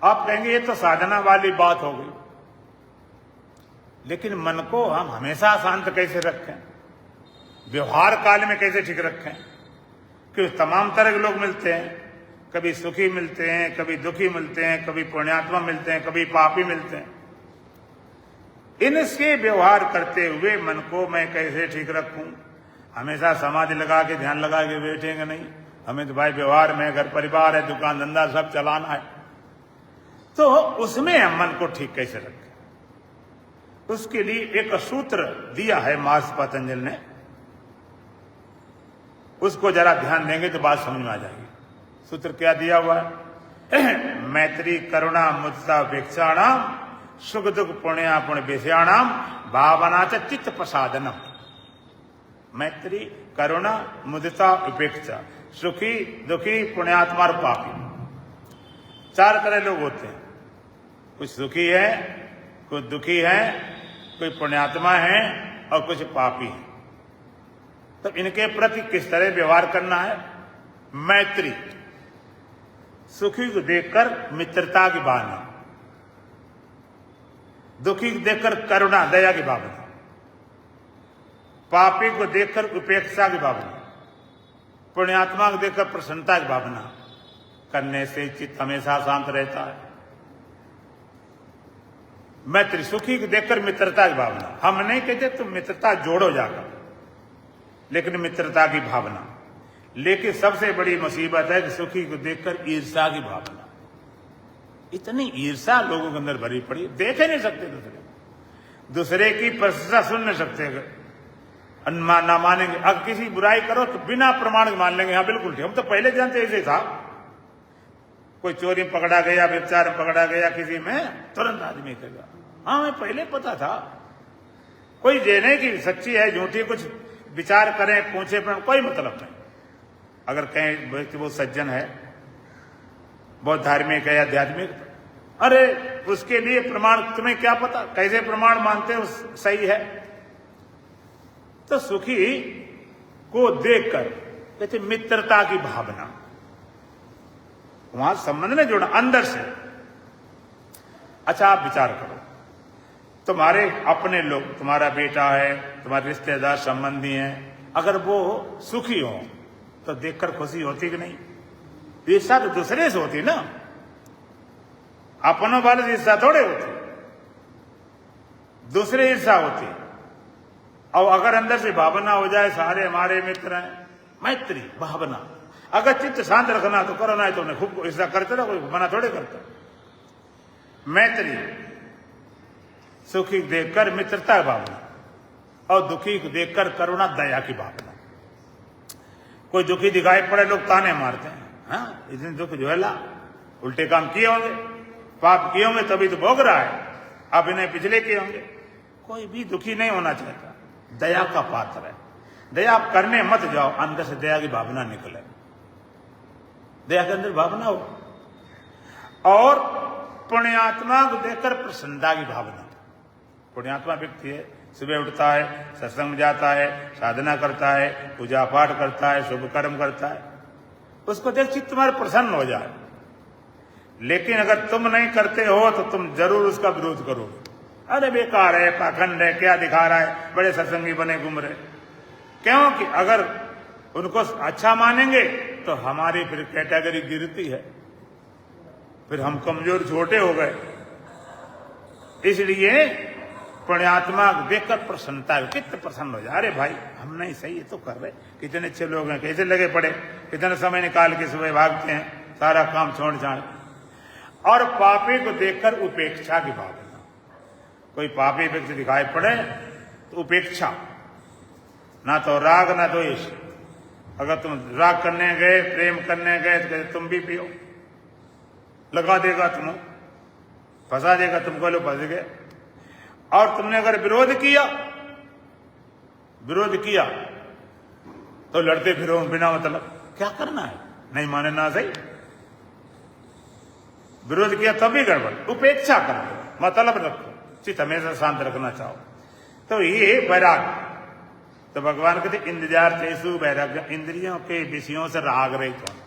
आप कहेंगे ये तो साधना वाली बात हो गई, लेकिन मन को हम हमेशा शांत कैसे रखें, व्यवहार काल में कैसे ठीक रखें? क्योंकि तमाम तरह के लोग मिलते हैं, कभी सुखी मिलते हैं, कभी दुखी मिलते हैं, कभी पुण्यात्मा मिलते हैं, कभी पापी मिलते हैं। इनसे व्यवहार करते हुए मन को मैं कैसे ठीक रखूं? हमेशा समाधि लगा के ध्यान लगा के बैठेंगे नहीं, हमें तो भाई व्यवहार में घर परिवार है, दुकान धंधा सब चलाना है। तो उसमें हम मन को ठीक कैसे रखें? उसके लिए एक सूत्र दिया है महर्षि पतंजलि ने, उसको जरा ध्यान देंगे तो बात समझ में आ जाएगी। सूत्र क्या दिया हुआ है? मैत्री करुणा मुदिता उपेक्षाणाम सुख दुख पुण्या पुण्य विषयाणाम भावना च चित्त प्रसादनम। मैत्री करुणा मुदिता उपेक्षा, सुखी दुखी पुण्यात्मा और पापी, चार तरह लोग होते हैं। कुछ सुखी है, कुछ दुखी है, कोई पुण्यात्मा है और कुछ पापी है। तो इनके प्रति किस तरह व्यवहार करना है? मैत्री, सुखी को देखकर मित्रता की भावना, दुखी को देखकर करुणा दया की भावना, पापी को देखकर उपेक्षा की भावना, पुण्यात्मा को देखकर प्रसन्नता की भावना करने से चित्त हमेशा शांत रहता है। मैत्री, सुखी को देखकर मित्रता की भावना, हम नहीं कहते तुम मित्रता जोड़ो जाकर, लेकिन मित्रता की भावना। लेकिन सबसे बड़ी मुसीबत है कि सुखी को देखकर ईर्ष्या की भावना। इतनी ईर्ष्या लोगों के अंदर भरी पड़ी, देख ही नहीं सकते दूसरे की प्रशंसा सुन नहीं सकते, ना मानेंगे। अगर किसी बुराई करो तो बिना प्रमाण के मान लेंगे, हाँ बिल्कुल ठीक। हम तो पहले जानते ऐसे था, कोई चोरी पकड़ा गया, व्यभिचार पकड़ा गया किसी में, तुरंत आदमी कहेगा हाँ मैं पहले पता था। कोई देने की सच्ची है झूठी, कुछ विचार करें, पूछे, पर कोई मतलब नहीं। अगर कहें व्यक्ति बहुत सज्जन है, बहुत धार्मिक है, आध्यात्मिक, अरे उसके लिए प्रमाण तुम्हें क्या पता, कैसे प्रमाण मानते हो सही है? तो सुखी को देखकर कहते मित्रता की भावना, वहां संबंध में जोड़ा अंदर से। अच्छा आप विचार करो, तुम्हारे अपने लोग, तुम्हारा बेटा है, तुम्हारे रिश्तेदार संबंधी हैं, अगर वो सुखी हो तो देखकर खुशी होती कि नहीं? ईर्ष्या तो दूसरे से होती ना, अपनों वाले ईर्ष्या थोड़े होती, दूसरे ईर्ष्या होती। और अगर अंदर से भावना हो जाए सारे हमारे मित्र हैं, मैत्री भावना, अगर चित्त शांत रखना तो करो, ना तो खूब ईर्ष्या करते रहो, कोई मना थोड़े करता। मैत्री, सुखी को देखकर मित्रता की भावना, और दुखी को देखकर करुणा दया की भावना। कोई दुखी दिखाई पड़े लोग ताने मारते हैं, हाँ इतने दुख जो है ला, उल्टे काम किए होंगे, पाप किए होंगे तभी तो भोग रहा है, अब इन्हें पिछले किए होंगे। कोई भी दुखी नहीं होना चाहता, दया का पात्र है। दया आप करने मत जाओ, अंदर से दया की भावना निकले, दया के अंदर भावना हो। और पुण्यात्मा को देखकर प्रसन्नता की भावना। पुण्यात्मा व्यक्ति है, सुबह उठता है, सत्संग में जाता है, साधना करता है, पूजा पाठ करता है, शुभ कर्म करता है, उसको देख चित्त तुम्हारा प्रसन्न हो जाए। लेकिन अगर तुम नहीं करते हो तो तुम जरूर उसका विरोध करोगे। अरे बेकार है, पाखंड है, क्या दिखा रहा है, बड़े सत्संगी बने घूम रहे। क्योंकि अगर उनको अच्छा मानेंगे तो हमारी फिर कैटेगरी गिरती है, फिर हम कमजोर छोटे हो गए। इसलिए पुण्यात्मा देखकर प्रसन्नता, कितने प्रसन्न हो जाए। अरे भाई हम नहीं सही है तो कर रहे, कितने अच्छे लोग हैं, कैसे लगे पड़े, कितने समय निकाल के सुबह भागते हैं, सारा काम छोड़ छाड़। और पापी को देखकर उपेक्षा की भावना। कोई पापी व्यक्ति दिखाई पड़े तो उपेक्षा, ना तो राग ना द्वेष। अगर तुम राग करने गए, प्रेम करने गए तो कहते तुम भी पियो, लगा देगा तुम्हें, फंसा देगा तुमको, लो फंस गए। और तुमने अगर विरोध किया तो लड़ते फिरो बिना मतलब। क्या करना है, नहीं माने ना सही, विरोध किया तब भी गड़बड़। उपेक्षा करो, मतलब रखो, चित्त हमेशा शांत रखना चाहो। तो ये वैराग्य। तो भगवान कहते इंद्रियार चेसु वैराग्य, इंद्रियों के विषयों से राग रहित होना।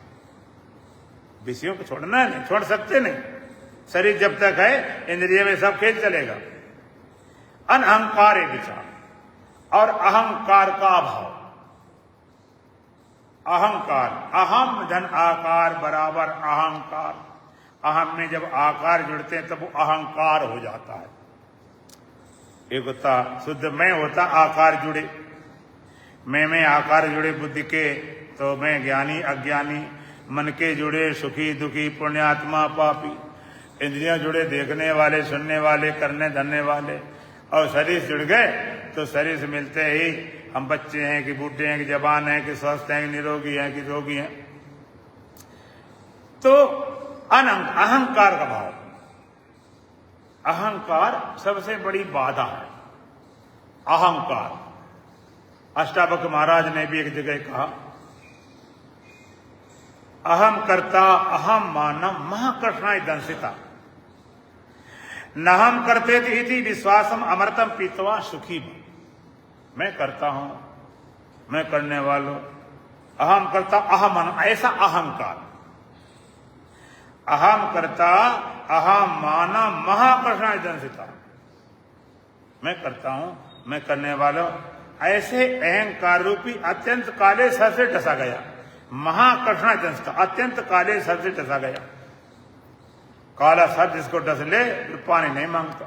विषयों को छोड़ना नहीं, छोड़ सकते नहीं। शरीर जब तक है इंद्रिय में सब खेल चलेगा। अनअहंकार विचार और अहंकार का अभाव। अहंकार, अहम धन आकार बराबर अहंकार। अहम में जब आकार जुड़ते हैं तब वो अहंकार हो जाता है। एक होता शुद्ध मैं होता, आकार जुड़े, मैं आकार जुड़े बुद्धि के, तो मैं ज्ञानी अज्ञानी। मन के जुड़े सुखी दुखी, पुण्यात्मा पापी। इंद्रियां जुड़े देखने वाले, सुनने वाले, करने धरने वाले। और शरीर जुड़ गए तो शरीर से मिलते ही हम बच्चे हैं कि बूढ़े हैं कि जवान हैं कि स्वस्थ हैं कि निरोगी हैं कि रोगी हैं। तो अहंकार का भाव, अहंकार सबसे बड़ी बाधा है। अहंकार, अष्टावक्र महाराज ने भी एक जगह कहा, अहम कर्ता अहम मानम महाकृष्णाय दंसिता नहम करते इति विश्वासम अमृतम पीतवा सुखी। मैं करता हूं, मैं करने वालों, अहम करता अहम मान, ऐसा अहंकार। अहम करता अहम माना महाकृष्णाय दंसिता, मैं करता हूं, मैं करने वालों, ऐसे अहंकार रूपी अत्यंत काले सर से डसा गया। महाकृष्णाय दंसिता, अत्यंत काले सर से डसा गया। काला सर जिसको डस ले फिर पानी नहीं मांगता।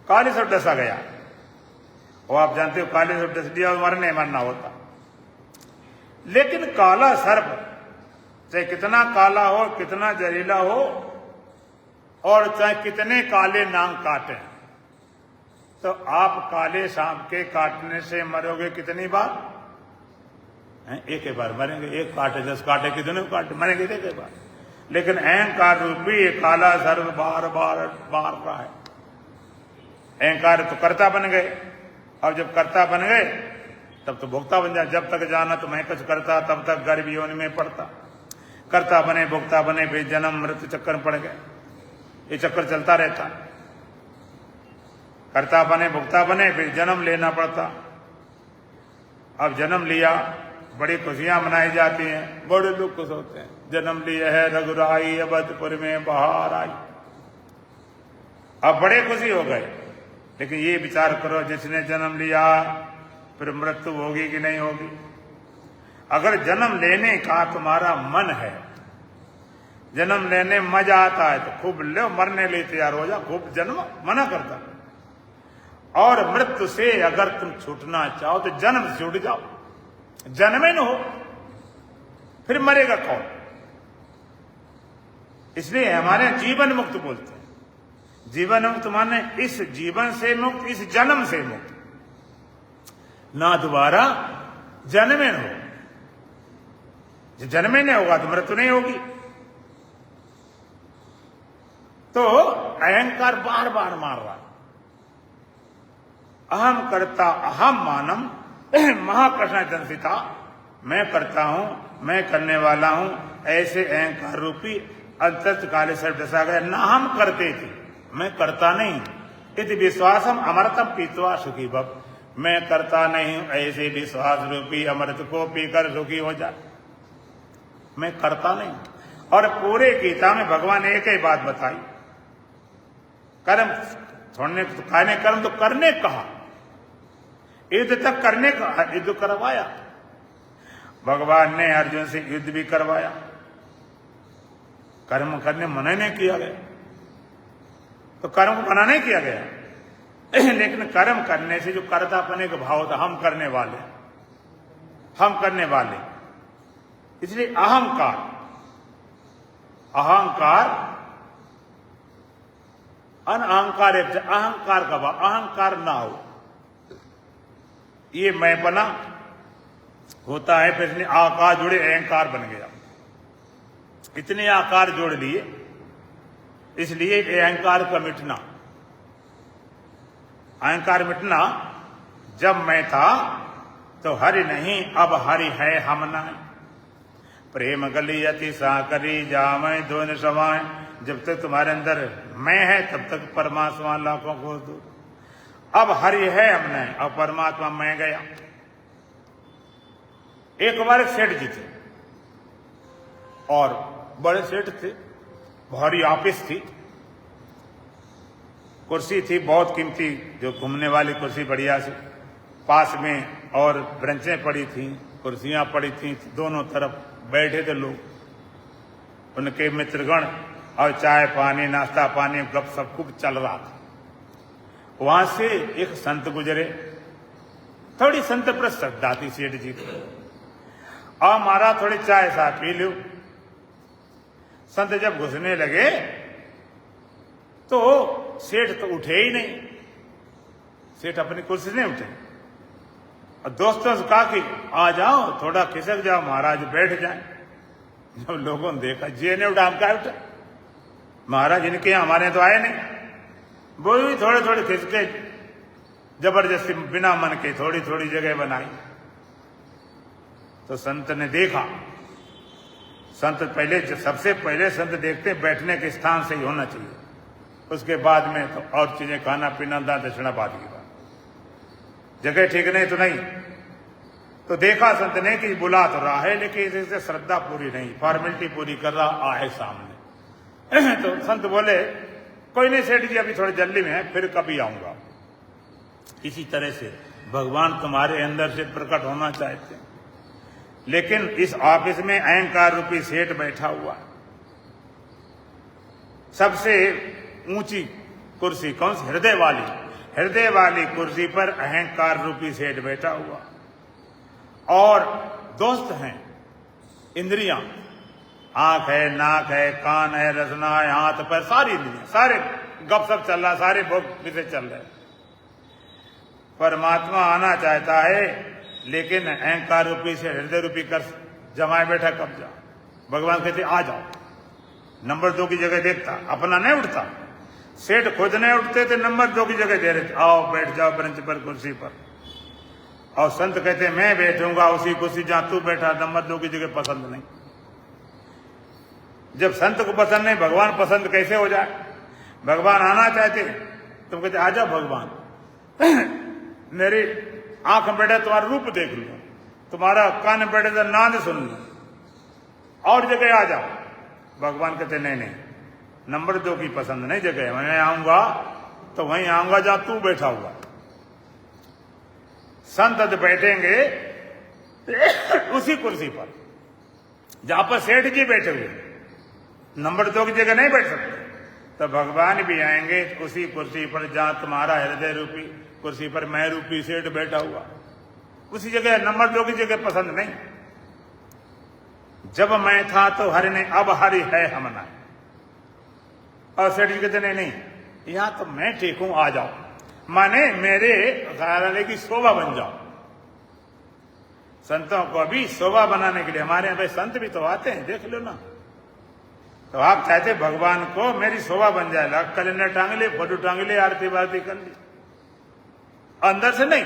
काले सर डसा गया, वो आप जानते हो, काले सर डस लिया मरने मरना होता। लेकिन काला सर्प चाहे कितना काला हो, कितना जहरीला हो, और चाहे कितने काले नांग काटे, तो आप काले सांप के काटने से मरोगे कितनी बार? एक ही बार मरेंगे। एक काटे 10 काटे, कितने काटे मरेंगे एक ही बार। लेकिन अहंकार रूपी ये काला सर्प बार बार मार रहा है। अहंकार तो कर्ता बन गए, और जब कर्ता बन गए तब तो भोक्ता बन जाए। जब तक जाना तो मैं कुछ करता, तब तक गर्भ योनि में पड़ता। कर्ता बने भोक्ता बने, फिर जन्म मृत्यु चक्कर में पड़ गए। ये चक्कर चलता रहता। कर्ता बने भोक्ता बने, फिर जन्म लेना पड़ता। अब जन्म लिया, बड़ी खुशियां मनाई जाती हैं, बड़े लोग खुश होते हैं। जन्म लिए है रघुराई अवधपुर में बहार आई। अब बड़े खुशी हो गए। लेकिन ये विचार करो, जिसने जन्म लिया फिर मृत्यु होगी कि नहीं होगी? अगर जन्म लेने का तुम्हारा मन है, जन्म लेने में मजा आता है तो खूब लो, मरने लिए तैयार हो जा, खूब जन्म मना करता। और मृत्यु से अगर तुम छूटना चाहो तो जन्म से छूट जाओ। जन्मे न हो फिर मरेगा कौन? इसलिए हमारे जीवन मुक्त बोलते हैं। जीवन मुक्त माने इस जीवन से मुक्त, इस जन्म से मुक्त, ना दोबारा जन्मे न हो। जो जन्मे नहीं होगा तो मृत्यु नहीं होगी। तो अहंकार बार बार मार रहा है। अहम कर्ता अहम मानम महाकृष्ण सीता, मैं करता हूं, मैं करने वाला हूं, ऐसे अहंकार रूपी अंतर्थ काले सर्व दशा गया। ना हम करते थे, मैं करता नहीं। इति विश्वासम अमृतम पीतवा सुखी भव, मैं करता नहीं हूं, ऐसे विश्वास रूपी अमृत को पीकर सुखी हो जा। मैं करता नहीं। और पूरे गीता में भगवान ने एक ही बात बताई, कर्म छोड़ने तो कहने, कर्म तो करने कहा, युद्ध तक करने का, युद्ध करवाया। भगवान ने अर्जुन से युद्ध भी करवाया, कर्म करने मना नहीं किया गया, तो कर्म को मना नहीं किया गया। लेकिन कर्म करने से जो कर्तापने का भाव था, हम करने वाले, हम करने वाले, इसलिए अहंकार, अहंकार अनअहंकार, अहंकार का भाव, अहंकार ना हो, ये मैं बना होता है, फिर इतने आकार जुड़े अहंकार बन गया। इतने आकार जोड़ लिए, इसलिए अहंकार का मिटना, अहंकार मिटना। जब मैं था तो हरि नहीं, अब हरि है हम ना। प्रेम गली अति साकरी जावे दोन समाए, जब तक तुम्हारे अंदर मैं है तब तक परमात्मा लाखों को दो। अब हरि है हम नहीं, अब परमात्मा मैं गया। एक बार सेठ जी थे, और बड़े सेठ थे, भारी ऑफिस थी, कुर्सी थी बहुत कीमती, जो घूमने वाली कुर्सी बढ़िया सी, पास में और ब्रेंचें पड़ी थी, कुर्सियां पड़ी थी, दोनों तरफ बैठे थे लोग, उनके मित्रगण, और चाय पानी नाश्ता पानी गपशप खूब चल रहा था। वहां से एक संत गुजरे, थोड़ी संत पर श्रद्धा थी सेठ जी को, और मारा थोड़ी चाय सा पी लो। संत जब घुसने लगे तो सेठ तो उठे ही नहीं, सेठ अपनी कुर्सी नहीं उठे, और दोस्तों से कहा कि आ जाओ, थोड़ा खिसक जाओ, महाराज बैठ जाए। जब लोगों ने देखा जी ने उठा, हम क्या उठा, महाराज इनके हमारे यहाँ तो आए नहीं। वो भी थोड़े थोड़े खिसके, जबरदस्ती बिना मन के थोड़ी थोड़ी जगह बनाई। तो संत ने देखा, संत पहले, सबसे पहले संत देखते हैं बैठने के स्थान से ही होना चाहिए, उसके बाद में तो और चीजें, खाना पीना दान दक्षिणा बाद की बात। जगह ठीक नहीं तो नहीं। तो देखा संत ने कि बुला तो रहा है, लेकिन इससे श्रद्धा पूरी नहीं, फॉर्मेलिटी पूरी कर रहा है सामने। तो संत बोले कोई नहीं सेठ जी, अभी थोड़ी जल्दी में है, फिर कभी आऊंगा। इसी तरह से भगवान तुम्हारे अंदर से प्रकट होना चाहते हैं, लेकिन इस ऑफिस में अहंकार रूपी सेठ बैठा हुआ, सबसे ऊंची कुर्सी कौन सी, हृदय वाली, हृदय वाली कुर्सी पर अहंकार रूपी सेठ बैठा हुआ, और दोस्त हैं इंद्रियां, आंख है, नाक है, कान है, रसना है, हाथ पैर, सारी इंद्रियां, सारे गपशप चल रहा, सारे भोग विषय चल रहे। परमात्मा आना चाहता है, लेकिन अहंकार रूपी से हृदय रूपी कर जमाए बैठा कब्जा। भगवान कहते आ जाओ, नंबर 2 की जगह देखता, अपना नहीं उठता। सेठ खुद नहीं उठते थे, नंबर 2 की जगह दे रहे थे, आओ बैठ जाओ ब्रेंच पर, कुर्सी पर। और संत कहते मैं बैठूंगा उसी कुर्सी जहां तू बैठा, नंबर 2 की जगह पसंद नहीं। जब संत को पसंद नहीं, भगवान पसंद कैसे हो जाए। भगवान आना चाहते, तुम कहते आ जाओ भगवान, मेरी आंख में बैठे तुम्हारा रूप देख लो, तुम्हारा कान में बैठे तो नाद सुन लो, और जगह आ जाओ। भगवान कहते नहीं नहीं, नंबर 2 की पसंद नहीं जगह, मैं आऊंगा तो वहीं आऊंगा जहां तू बैठा हुआ। संत बैठेंगे उसी कुर्सी पर जहां पर सेठ जी बैठे हुए, नंबर 2 की जगह नहीं बैठ सकते। तो भगवान भी आएंगे उसी कुर्सी पर जहां तुम्हारा हृदय रूपी कुर्सी पर मैं रूपी सेठ बैठा हुआ, उसी जगह, नंबर 2 की जगह पसंद नहीं। जब मैं था तो हरि नहीं, अब हरि है हम ना। और सेठ जी कहते नहीं नहीं, यहां तो मैं ठीक हूं, आ जाओ, माने मेरे घराने की शोभा बन जाओ। संतों को भी शोभा बनाने के लिए, हमारे यहाँ भाई संत भी तो आते हैं, देख लो ना। तो आप चाहते भगवान को मेरी शोभा बन जाए, कैलेंडर टांग ले, फोटो टांग ले, आरती वारती कर ली, अंदर से नहीं।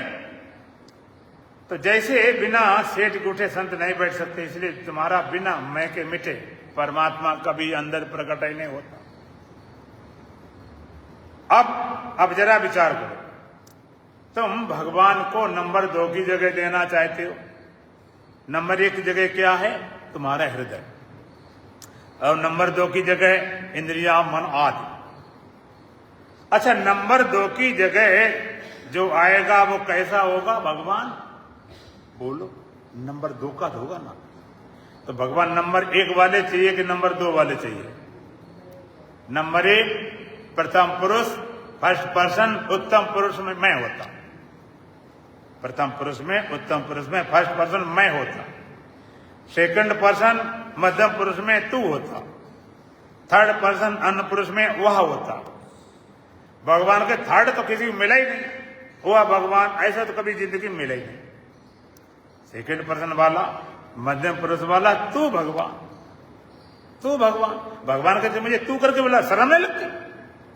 तो तो जैसे बिना सेठ के संत नहीं बैठ सकते, इसलिए तुम्हारा बिना मैं के मिटे परमात्मा कभी अंदर प्रकट ही नहीं होता। अब जरा विचार करो, तुम भगवान को नंबर 2 की जगह देना चाहते हो। नंबर 1 की जगह क्या है? तुम्हारा हृदय। और नंबर 2 की जगह इंद्रिया, मन आदि। अच्छा, नंबर 2 की जगह जो आएगा वो कैसा होगा? भगवान बोलो, नंबर 2 का होगा ना। तो भगवान नंबर 1 वाले चाहिए कि नंबर 2 वाले चाहिए? नंबर 1 प्रथम पुरुष, फर्स्ट पर्सन, उत्तम पुरुष में मैं होता। प्रथम पुरुष में, उत्तम पुरुष में, फर्स्ट पर्सन मैं होता। सेकंड पर्सन मध्यम पुरुष में तू होता। थर्ड पर्सन अन्य पुरुष में वह होता। भगवान के थर्ड तो किसी को मिला ही नहीं, हुआ भगवान ऐसा तो कभी जिंदगी में मिला ही नहीं। सेकंड पर्सन वाला, मध्यम पुरुष वाला तू भगवान, तू भगवान। भगवान कहते मुझे तू करके बुला, शर्म नहीं लगती?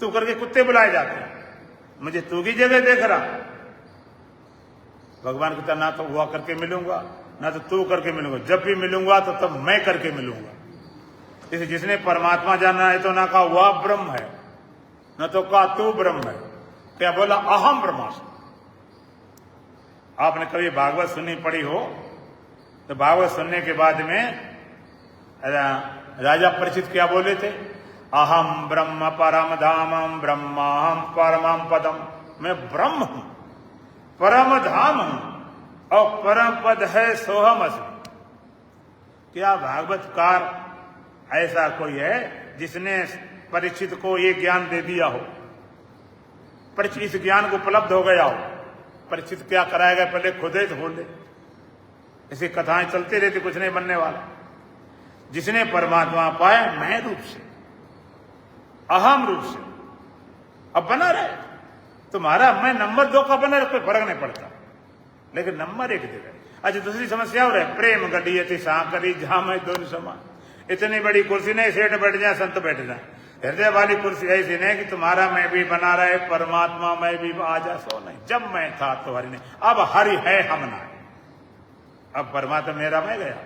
तू करके कुत्ते बुलाए जाते हैं, मुझे तू की जगह देख रहा। भगवान कहता ना तो हुआ करके मिलूंगा, ना तो तू करके मिलूंगा। जब भी मिलूंगा तो तब मैं करके मिलूंगा। इसे जिसने परमात्मा जाना है तो ना कहा वह ब्रह्म है, न तो कहा तू ब्रह्म है। क्या बोला? अहम ब्रह्मास्मि। आपने कभी भागवत सुनी पढ़ी हो तो भागवत सुनने के बाद में राजा परीक्षित क्या बोले थे? अहम ब्रह्म परम धामम ब्रह्माहम परमम पदम। मैं ब्रह्म हूं, परम धाम हूं और परम पद है सोहम अस्मि। क्या भागवतकार ऐसा कोई है जिसने परीक्षित को ये ज्ञान दे दिया हो? परीक्षित इस ज्ञान को उपलब्ध हो गया हो? परीक्षित क्या कराएगा? पहले खुद ही तो बोले। ऐसी कथाएं चलती रहती, कुछ नहीं बनने वाला। जिसने परमात्मा पाया मैं रूप से, अहम रूप से, अब बना रहे। तुम्हारा मैं नंबर 2 का बना रहे, कोई फर्क नहीं पड़ता, लेकिन नंबर 1 जगह। अच्छा, दूसरी समस्या हो रही है, प्रेम गढ़ियति सांकरी झाम है दोनों समान। इतनी बड़ी कुर्सी नहीं, सेठ बैठ जाए, संत बैठ जाए। हृदय वाली कुर्सी ऐसी नहीं कि तुम्हारा मैं भी बना रहे, परमात्मा मैं भी आ जा, सो नहीं। जब मैं था तो हरि नहीं, अब हरि है हम ना। अब परमात्मा मेरा मैं गया।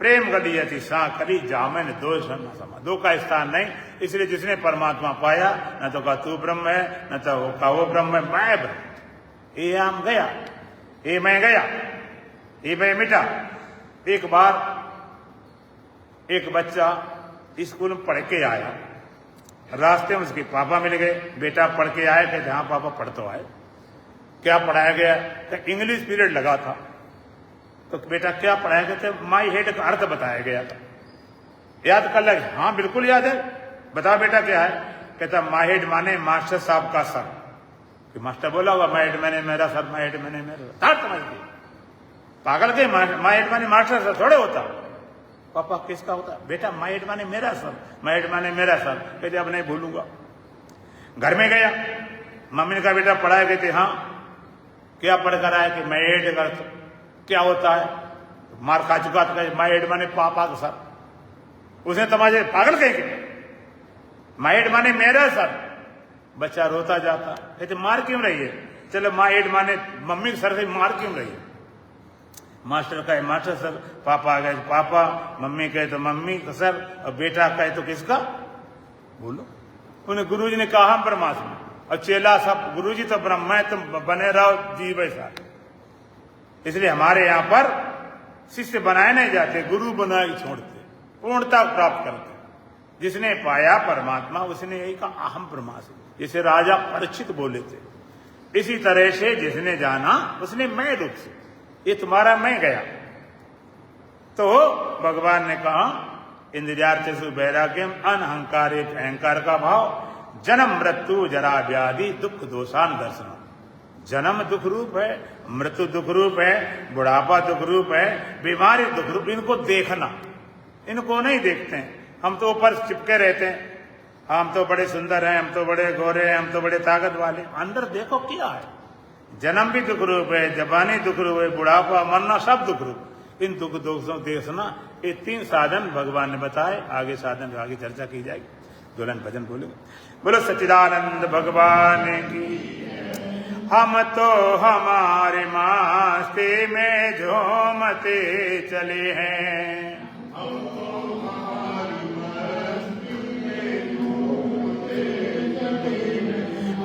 प्रेम गढ़ियति सांकरी जामन दो समा, 2 का स्थान नहीं। इसलिए जिसने परमात्मा पाया, न तो कहा तू ब्रह्म है, न तो कहा वो ब्रह्म है, मैं ब्रह्म। ये हम गया, ये मैं गया, ये मैं मिटा। एक बार एक बच्चा स्कूल में पढ़ के आया, रास्ते में उसके पापा मिल गए। बेटा पढ़ के आए? कहते हाँ पापा पढ़ तो आए। क्या पढ़ाया गया? तो इंग्लिश पीरियड लगा था। तो बेटा क्या पढ़ाया गया? तो माई हेड का अर्थ बताया गया था। याद कर लगे? हाँ बिल्कुल याद है। बता बेटा क्या है? कहता माई हेड माने मास्टर साहब का सर। कि मास्टर बोला होगा माई हेड मैंने मेरा सर, माई हेड मैंने मेरा सर। समझ गए पागल के? माई हेड माने मास्टर सर थोड़े होता। पापा किसका होता? बेटा माई हेड माने मेरा सर, माई हेड माने मेरा सर। कहते अब नहीं भूलूंगा। घर में गया, मम्मी ने कहा बेटा पढ़ाए गए थे? हाँ। क्या पढ़ कर आया? कि माई हेड का क्या होता है? मार खा चुका था। माई हेड माने पापा का सर। उसने तमाशे पागल कहेंगे, माई हेड माने मेरा सर। बच्चा रोता जाता। कहते मार क्यों रही है? चलो माई हेड माने मम्मी के सर से मार क्यों रही है? मास्टर कहे मास्टर सर, पापा आ गए पापा, मम्मी कहे तो मम्मी का सर, और बेटा कहे तो किसका? बोलो। उन्हें गुरुजी ने कहा हम ब्रह्मास्मि, और चेला सब गुरुजी तो ब्रह्म है, तुम बने रहो जीव ऐसा। इसलिए हमारे यहाँ पर शिष्य बनाए नहीं जाते, गुरु बनाए छोड़ते, पूर्णता प्राप्त करते। जिसने पाया परमात्मा उसने यही कहा अहम ब्रह्मास्मि, जिसे राजा परीक्षित बोले थे। इसी तरह से जिसने जाना उसने मैं रूप से, ये तुम्हारा मैं गया। तो भगवान ने कहा इंद्रियार्थेषु वैराग्यम, अनहंकार अहंकार का भाव, जन्म मृत्यु जरा व्याधि दुख दोषान दर्शन। जन्म दुख रूप है, मृत्यु दुख रूप है, बुढ़ापा दुख रूप है, बीमारी दुख रूप। इनको देखना, इनको नहीं देखते हैं। हम तो ऊपर चिपके रहते हैं, हम तो बड़े सुंदर हैं, हम तो बड़े गोरे हैं, हम तो बड़े ताकत वाले। अंदर देखो क्या है। जन्म भी दुख रूप है, जवानी दुख रूप है, बुढ़ापा मरना सब दुख रूप। इन दुख दोषों देखना, ये 3 साधन भगवान ने बताए। आगे साधन आगे चर्चा की जाएगी। दुल्हन भजन बोलेंगे। बोलो सच्चिदानंद भगवान की। हम तो हमारे मस्ती में झूमते चले हैं।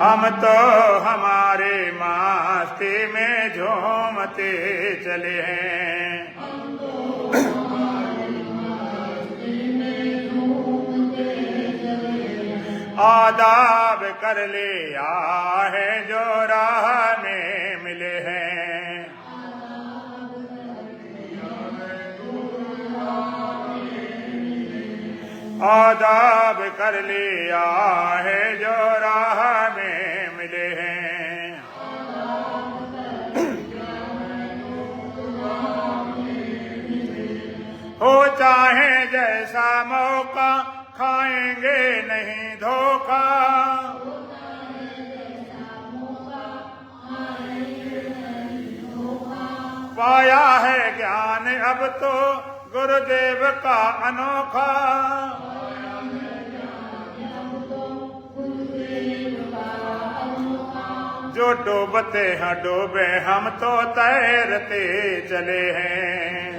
हम तो हमारे मस्ती में झूमते चले हैं। आदाब कर लिया है जो राह में मिले हैं। आदाब कर लिया है जो राह में मिले हैं। हो चाहे जैसा मौका खाएंगे नहीं धोखा। पाया है ज्ञान अब तो गुरुदेव का अनोखा। जो डूबते हैं डूबे हम तो तैरते चले हैं।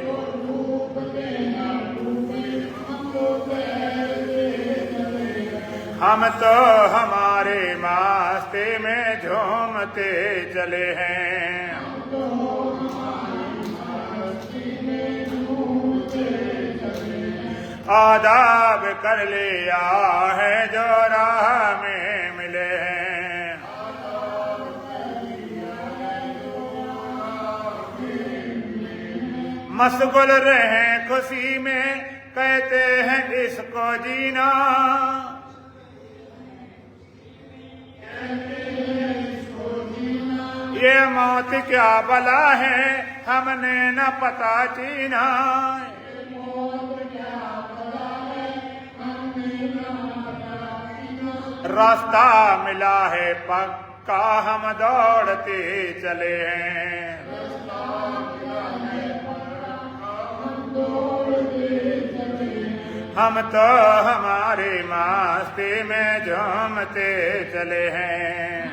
हम तो हमारे मस्ती में झूमते चले हैं। आदाब कर लिया है जो राह में मिले हैं। मशगुल रहे खुशी में कहते हैं इसको जीना। ये मौत क्या बला है हमने न पता चीना। रास्ता मिला है पक्का हम दौड़ते चले हैं। हम तो हमारे मस्ती में झूमते चले हैं।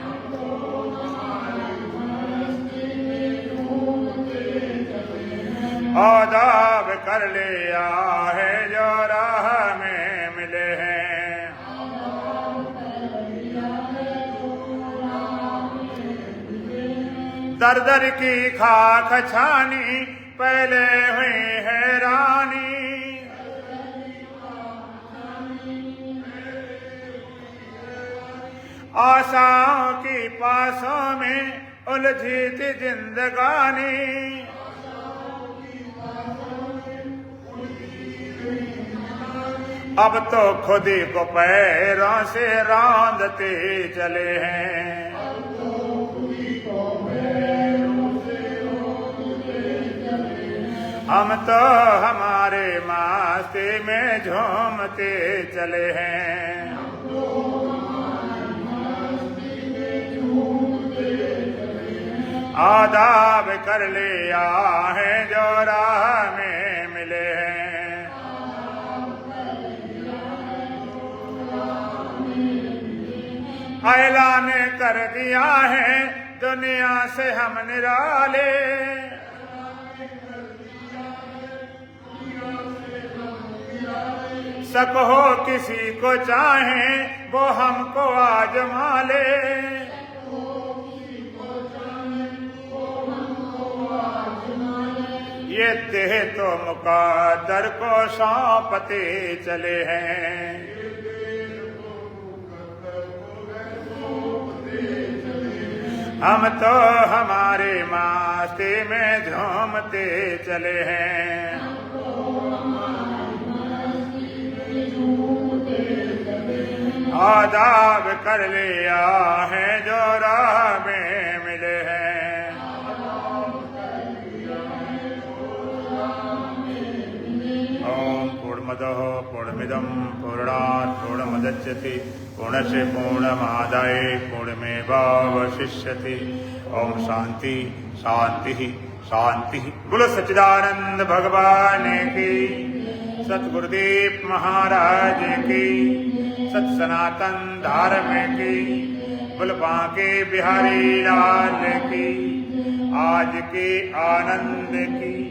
आदाब कर लिया है जो राह में मिले हैं। दर दर की खाक छानी पहले हुई हैरानी। आशाओं की पासों में उलझी थी जिंदगानी। अब तो खुद ही को पैरों से रांधते चले हैं। हम तो हमारे मस्ती में झूमते चले हैं। आदाब कर लिया है जो राह में मिले हैं। ऐलान कर दिया है दुनिया से हम निराले। शक हो किसी को चाहे वो हमको आजमा ले। ये देह तो मुकद्दर को सौंपते चले हैं। हम तो हमारे मस्ती में झूमते चले हैं। आदाब कर लिया है जो राह में मिले हैं। ओम पूर्णमदः पूर्णमिदं पूर्णात् पूर्णमुदच्यते पूर्णस्य पूर्णमादाय पूर्णमेवावशिष्यते। ओम शांति शांति शांति। बोलो सच्चिदानंद भगवान की। सतगुरुदेव महाराज की, सत सनातन धर्म की, बोल बांके बिहारी लाल की, आज के आनंद की।